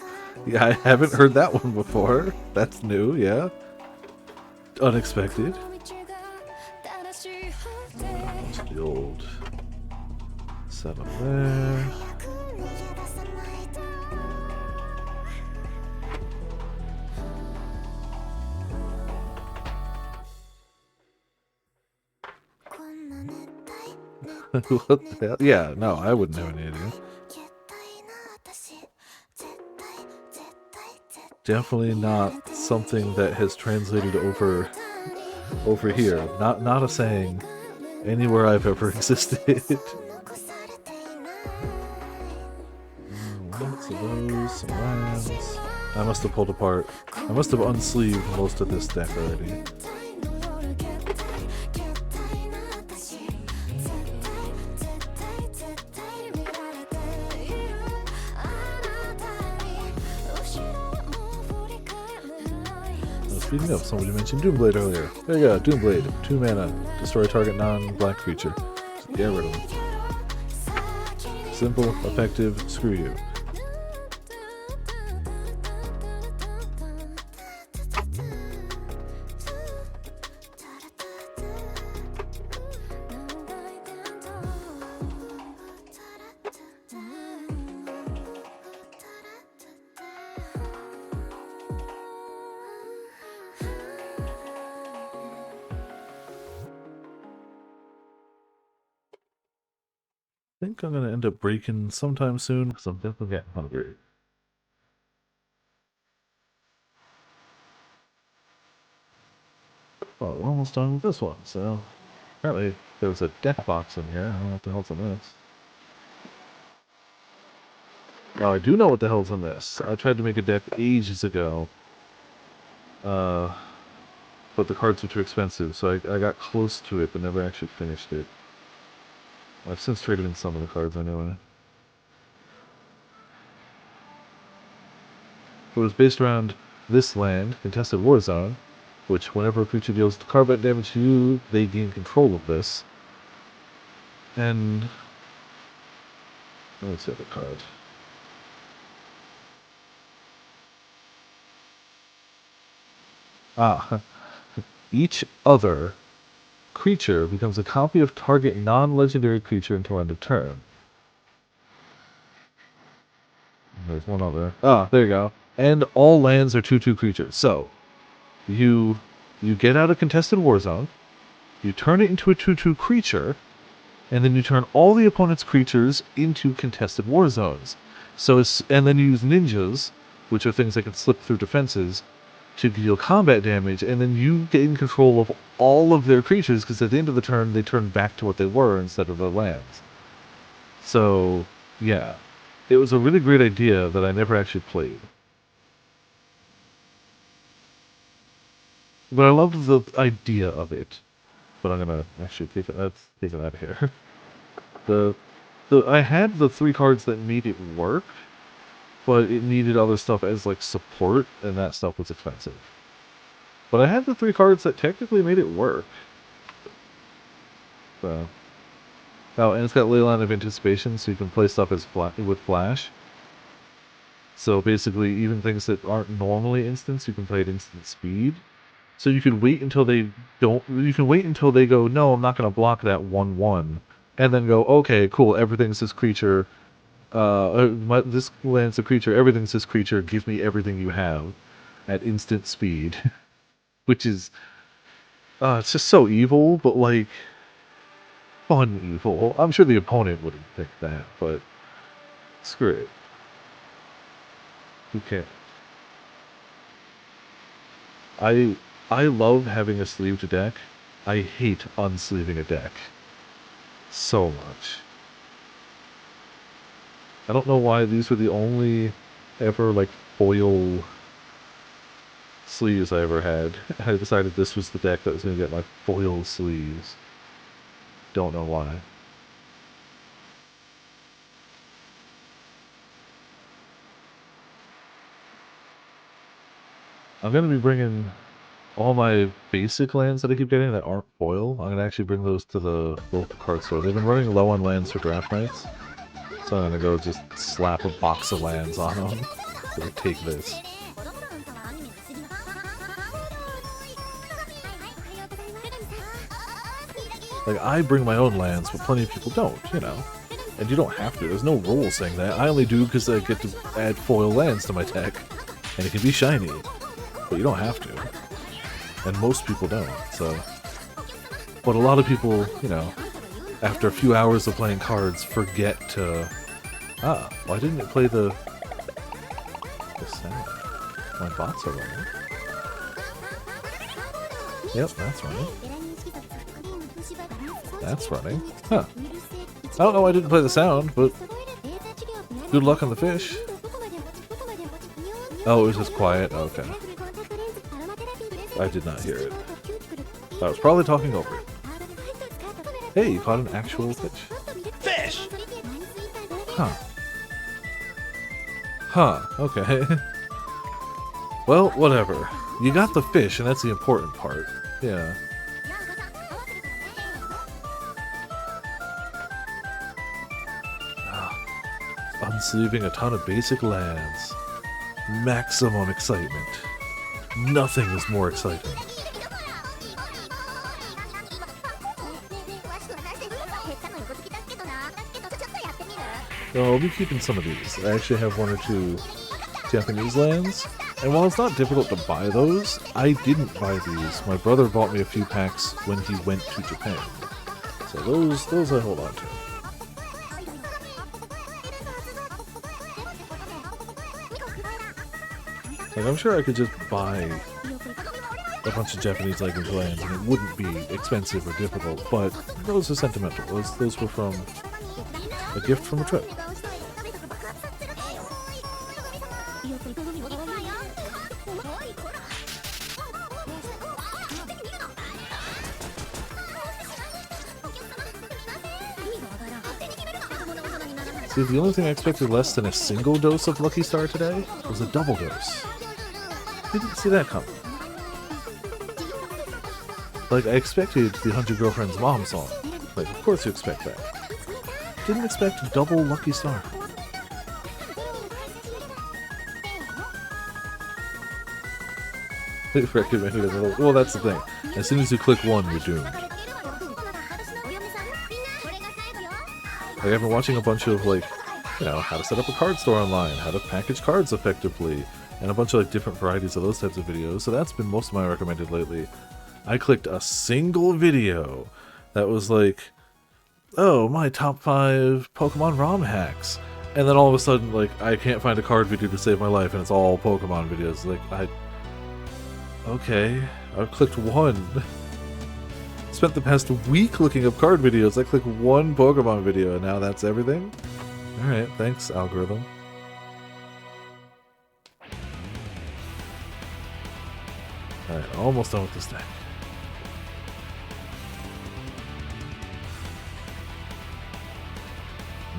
Yeah, I haven't heard that one before. That's new, yeah. Unexpected. The old setup there. What the hell? Yeah, no, I wouldn't have any idea. Definitely not something that has translated over here. Not a saying anywhere I've ever existed. Lots of those, some lands. I must have pulled apart. I must have unsleeved most of this deck already. Speaking of, somebody mentioned Doomblade earlier. There you go, Doomblade. 2 mana. Destroy target non-black creature. Just get rid of them. Simple, effective, screw you. I think I'm gonna end up breaking sometime soon because I'm definitely getting hungry. Well, we're almost done with this one, so apparently there was a deck box in here. I don't know what the hell's in this. Now I do know what the hell's in this. I tried to make a deck ages ago, but the cards were too expensive, so I got close to it but never actually finished it. I've since traded in some of the cards I know in it. It was based around this land, Contested War Zone, which whenever a creature deals combat damage to you, they gain control of this. And... what's the other card? Ah, each other creature becomes a copy of target non-legendary creature until end of turn. There's one other. Ah, there you go. And all lands are 2/2 creatures. So, you get out a Contested War Zone, you turn it into a 2/2 creature, and then you turn all the opponent's creatures into Contested War Zones. So, and then you use ninjas, which are things that can slip through defenses, to deal combat damage, and then you gain control of all of their creatures, because at the end of the turn, they turn back to what they were instead of their lands. So, yeah. It was a really great idea that I never actually played. But I loved the idea of it. But I'm gonna actually let's take it out of here. I had the 3 cards that made it work, but it needed other stuff as like support, and that stuff was expensive. But I had the 3 cards that technically made it work. So. Oh, and it's got Leyline of Anticipation, so you can play stuff as with Flash. So basically, even things that aren't normally instants, you can play at instant speed. So you can wait until they don't. You can wait until they go, no, I'm not going to block that 1/1, and then go, okay, cool, everything's this creature. This land's a creature. Everything's this creature. Give me everything you have. at instant speed, which is it's just so evil, but like fun evil. I'm sure the opponent wouldn't think that, but screw it. Who cares? I love having a sleeved deck. I hate unsleeving a deck so much. I don't know why these were the only ever like foil sleeves I ever had. I decided this was the deck that was going to get my foil sleeves. Don't know why. I'm going to be bringing all my basic lands that I keep getting that aren't foil. I'm going to actually bring those to the local card store. They've been running low on lands for draft nights. So I'm going to go just slap a box of lands on them. So take this. Like, I bring my own lands, but plenty of people don't, you know. And you don't have to. There's no rule saying that. I only do because I get to add foil lands to my deck. And it can be shiny. But you don't have to. And most people don't, so... But a lot of people, you know, after a few hours of playing cards, forget to... why didn't it play the sound? My bots are running. Yep, that's running. That's running. Huh. I don't know why I didn't play the sound, but good luck on the fish. Oh, it was just quiet? Okay. I did not hear it. I was probably talking over it. Hey, you caught an actual fish. Fish! Huh. Huh, okay. Well, whatever. You got the fish, and that's the important part. Yeah. Unsleeving a ton of basic lands. Maximum excitement. Nothing is more exciting. So I'll be keeping some of these. I actually have one or two Japanese lands. And while it's not difficult to buy those, I didn't buy these. My brother bought me a few packs when he went to Japan. So those I hold on to. Like, I'm sure I could just buy a bunch of Japanese language lands and it wouldn't be expensive or difficult, but those are sentimental. Those were from a gift from a trip. See, the only thing I expected less than a single dose of Lucky Star today was a double dose. Didn't see that coming. Like, I expected the 100 Girlfriends Mom song. Like, of course you expect that. Didn't expect a double Lucky Star. Recommended it. Well, that's the thing. As soon as you click one, you're doomed. Like, I've been watching a bunch of, like, you know, how to set up a card store online, how to package cards effectively, and a bunch of, like, different varieties of those types of videos, so that's been most of my recommended lately. I clicked a single video that was like, oh, my top 5 Pokemon ROM hacks. And then all of a sudden, like, I can't find a card video to save my life, and it's all Pokemon videos. Like, okay, I've clicked one. Spent the past week looking up card videos. I clicked one Pokemon video, and now that's everything? Alright, thanks, algorithm. Alright, almost done with this deck.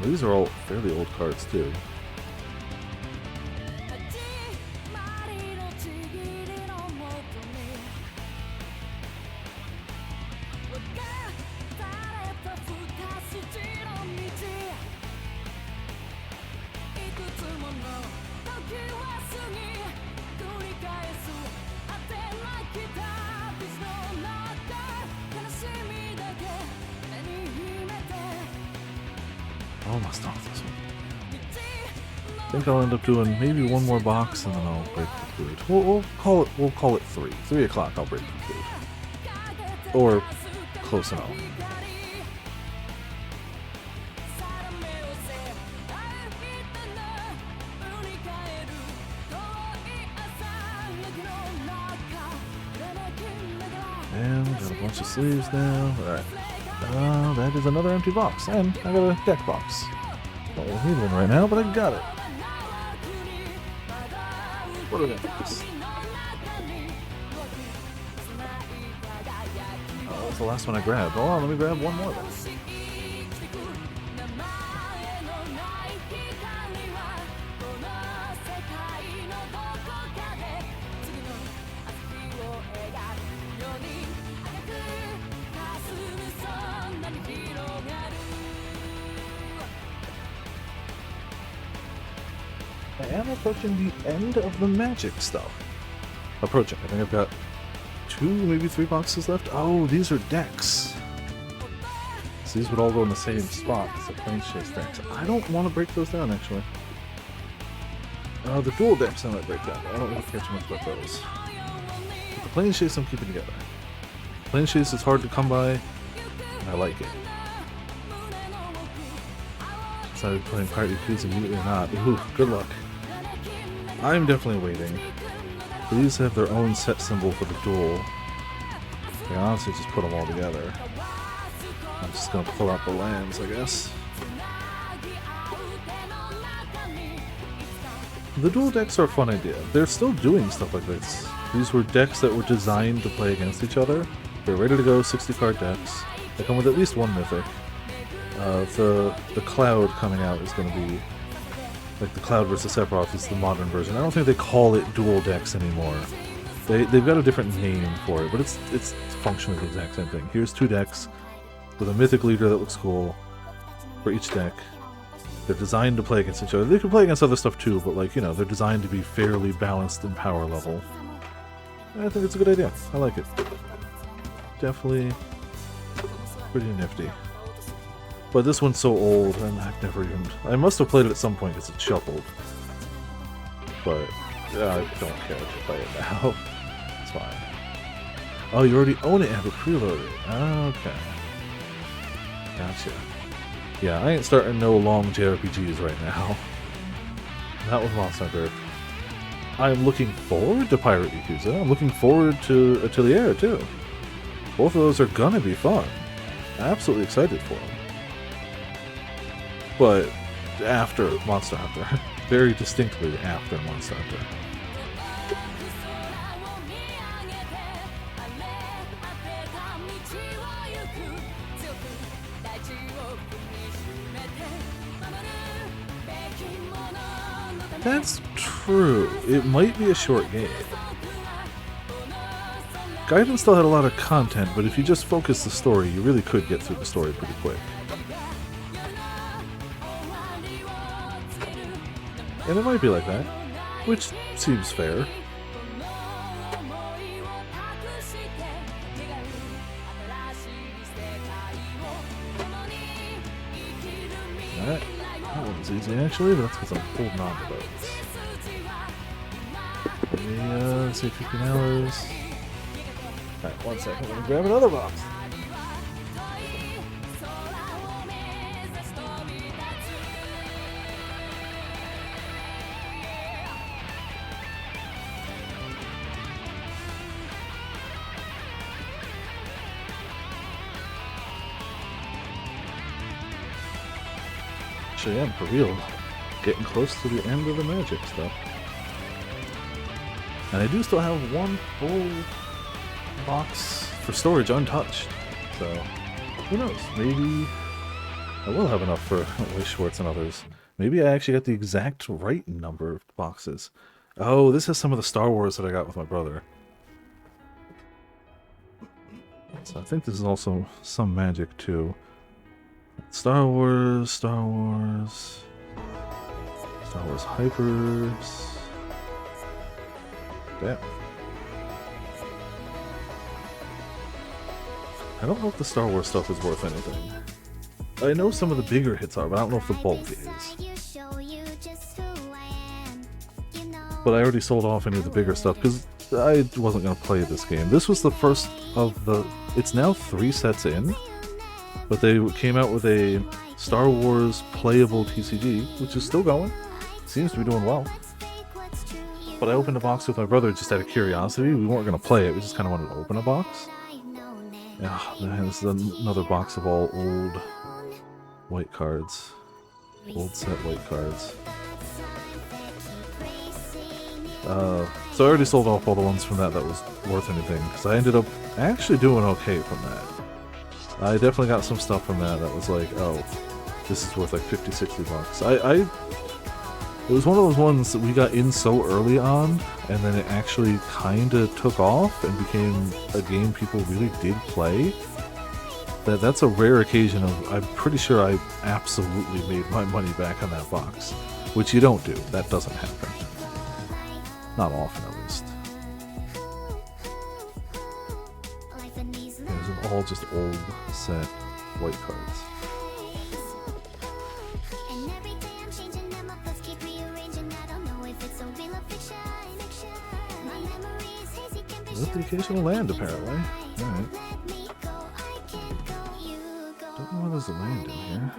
These are all fairly old cards, too. Almost done with this one. think I'll end up doing maybe one more box and then I'll break the food. We'll call it 3. 3 o'clock I'll break the food. Or close enough. And got a bunch of sleeves now. Alright. That is another empty box. And I got a deck box. Don't really need one right now, but I got it. What are those? Oh, that's the last one I grabbed. Hold on, let me grab one more then. I am approaching the end of the magic stuff. Approaching. I think I've got 2, maybe 3 boxes left. Oh, these are decks. So these would all go in the same spot as the plane chase decks. I don't want to break those down, actually. The dual decks I might break down. I don't really care too much about those. But the plane chase I'm keeping together. Plane chase is hard to come by, and I like it. Decided playing Pirate Yakuza immediately or not. Ooh, good luck. I'm definitely waiting. These have their own set symbol for the duel. I can honestly just put them all together. I'm just gonna pull out the lands, I guess. The dual decks are a fun idea. They're still doing stuff like this. These were decks that were designed to play against each other. They're ready to go, 60 card decks. They come with at least one mythic. The Cloud coming out is going to be like the Cloud versus Sephiroth is the modern version. I don't think they call it dual decks anymore. They've got a different name for it, but it's functionally the exact same thing. Here's 2 decks with a mythic leader that looks cool for each deck. They're designed to play against each other. They can play against other stuff too, but like, you know, they're designed to be fairly balanced in power level. And I think it's a good idea. I like it. Definitely pretty nifty. But this one's so old, and I've never even... I must have played it at some point because it's shuffled. But I don't care to play it now. It's fine. Oh, you already own it and have it preloaded. Okay. Gotcha. Yeah, I ain't starting no long JRPGs right now. Not with Monster Hunter. I'm looking forward to Pirate Yakuza. I'm looking forward to Atelier, too. Both of those are gonna be fun. Absolutely excited for them. But after Monster Hunter. Very distinctly after Monster Hunter. That's true. It might be a short game. Gaiden still had a lot of content, but if you just focus the story, you really could get through the story pretty quick. And it might be like that, which seems fair. Alright, that one was easy actually, but that's because I'm holding on to those. Let me see 15 hours. Alright, 1 second, let me grab another box. Actually, I am for real getting close to the end of the magic stuff. And I do still have 1 full box for storage untouched. So, who knows? Maybe I will have enough for Way Schwartz and others. Maybe I actually got the exact right number of boxes. Oh, this is some of the Star Wars that I got with my brother. So I think this is also some magic too. Star Wars Hypers. Damn. I don't know if the Star Wars stuff is worth anything. I know some of the bigger hits are, but I don't know if the bulk is. but I already sold off any of the bigger stuff because I wasn't going to play this game. This was the first of the... It's now 3 sets in, but they came out with a Star Wars playable TCG, which is still going. Seems to be doing well. But I opened a box with my brother just out of curiosity. We weren't going to play it, we just kind of wanted to open a box. Oh, man, this is another box of all old white cards. Old set white cards. So I already sold off all the ones from that was worth anything, because I ended up actually doing okay from that. I definitely got some stuff from that was like, oh, this is worth like 50, 60 bucks. It was one of those ones that we got in so early on, and then it actually kind of took off and became a game people really did play. That's a rare occasion of, I'm pretty sure I absolutely made my money back on that box. Which you don't do. That doesn't happen. Not often, at least. These are all just old set white cards. With the occasional land, apparently. Alright. Don't know why there's a land in here.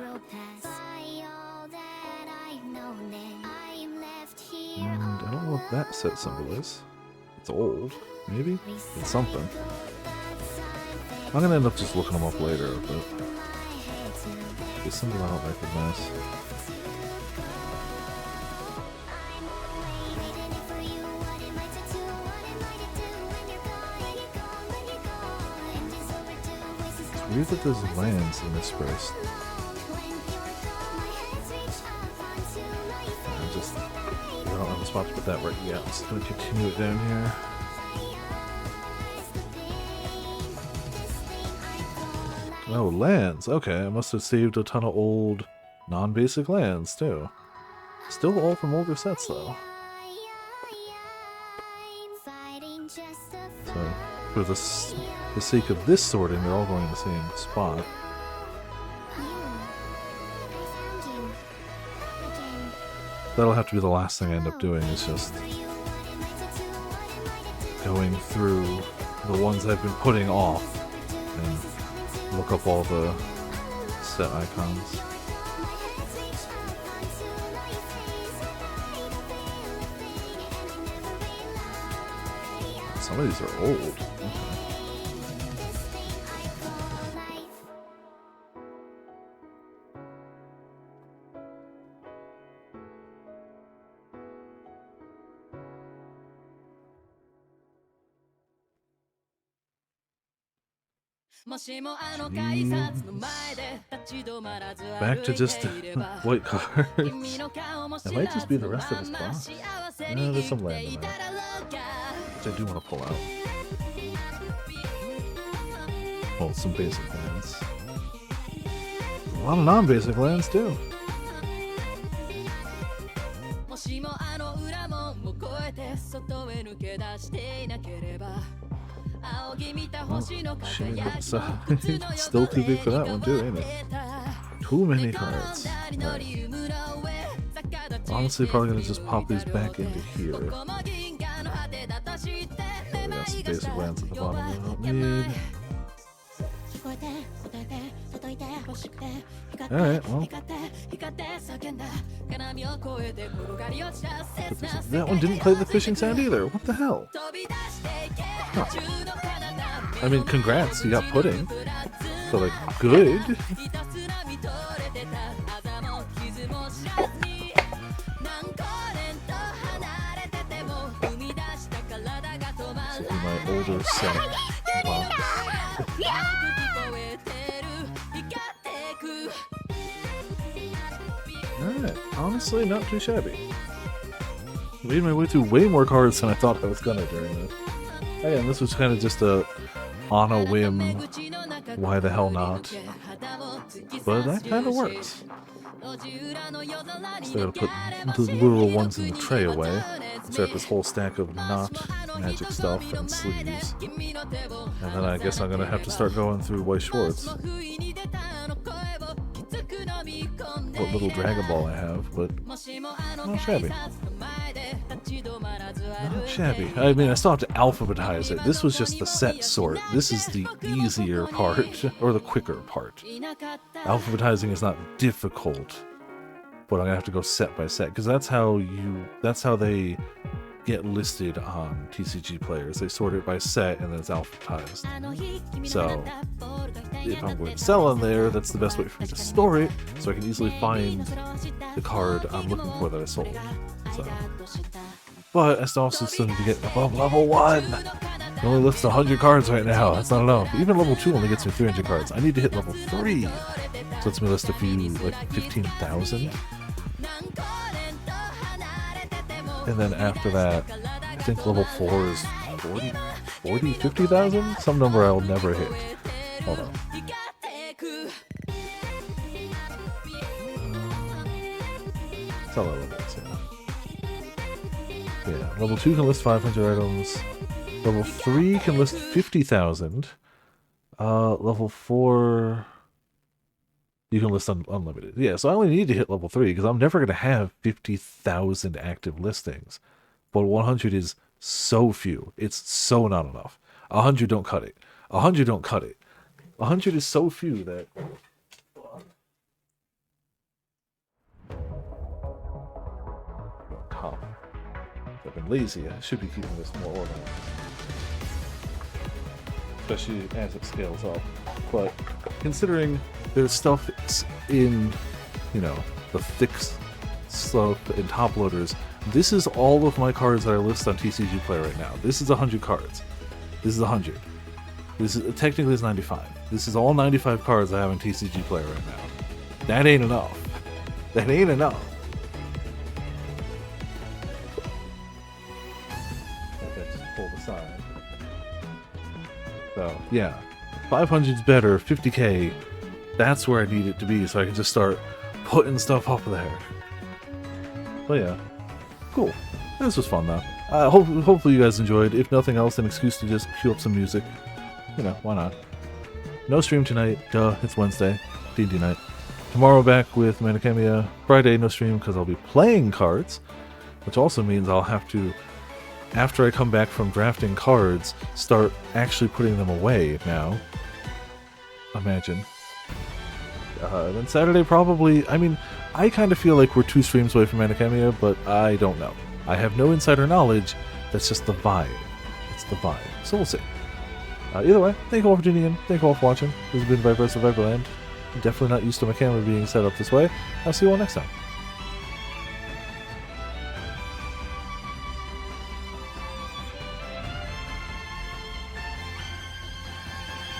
And I don't know what that set symbol is. It's old, maybe? It's something. I'm gonna end up just looking them up later, but this symbol I don't recognize. It's weird that there's lands in this place. I don't have a spot to put that right yet. I'm just gonna continue it down here. Oh, lands. Okay, I must have saved a ton of old non-basic lands too. Still all from older sets though. So, for the sake of this sorting, they're all going in the same spot. That'll have to be the last thing I end up doing, is just going through the ones I've been putting off and look up all the set icons. Some of these are old. Okay. Back to just white cards. That might just be the rest of his box. No, there's some land in there, which I do want to pull out. Well, some basic lands. A lot of non-basic lands too. Oh, shit, it's still too big for that one too, ain't it? Too many cards. Right. Honestly, probably gonna just pop these back into here. We got some basic lands at the bottom we don't need. Alright, well. That one didn't play the fishing sound either. What the hell? Huh. I mean, congrats, you got pudding. So, like, good. This will be my older set box. Alright, honestly, not too shabby. Made my way through way more cards than I thought I was gonna during this. Again, this was kind of just a on a whim, why the hell not? But that kind of works. So I gotta put the literal ones in the tray away. Start this whole stack of not magic stuff and sleeves. And then I guess I'm gonna have to start going through White Schwartz. What little Dragon Ball I have, but not shabby. not shabby. I mean, I still have to alphabetize it. This was just the set sort. This is the easier part, or the quicker part. Alphabetizing is not difficult, but I'm gonna have to go set by set, because that's how they get listed on TCG players. They sort it by set and then it's alphabetized. So if I'm going to sell on there, that's the best way for me to store it, so I can easily find the card I'm looking for that I sold. So, but I also still need to get above level 1. It only lists 100 cards right now. That's not enough. Even level 2 only gets me 300 cards. I need to hit level 3. So lets me list a few, like 15,000. And then after that, I think level 4 is 40, 50,000? Some number I'll never hit. Hold on. Sell that level, yeah, level 2 can list 500 items. Level 3 can list 50,000. Level 4... you can list unlimited. Yeah, so I only need to hit level 3, because I'm never going to have 50,000 active listings. But 100 is so few. It's so not enough. 100 don't cut it. 100 don't cut it. 100 is so few that... Calm. I've been lazy. I should be keeping this more organized. Especially as it scales up. But considering there's stuff in, you know, the thick stuff in top loaders, this is all of my cards that I list on TCGPlayer right now. This is 100 cards. This is 100. This is technically it's 95. This is all 95 cards I have in TCGPlayer right now. That ain't enough. That ain't enough. Let's pull the side. So yeah, 500's better. 50k. That's where I need it to be, so I can just start putting stuff up there. But yeah, cool. This was fun though. Hopefully you guys enjoyed. If nothing else, an excuse to just cue up some music. You know, why not? No stream tonight. Duh, it's Wednesday. D&D night. Tomorrow back with Manakemia. Friday, no stream because I'll be playing cards. Which also means I'll have to, after I come back from drafting cards, start actually putting them away now. Imagine. Then Saturday probably, I mean, I kind of feel like we're 2 streams away from Manakemia, but I don't know. I have no insider knowledge. That's just the vibe. It's the vibe. So we'll see. Either way, thank you all for tuning in. Thank you all for watching. This has been Viper Survivorland. I'm definitely not used to my camera being set up this way. I'll see you all next time.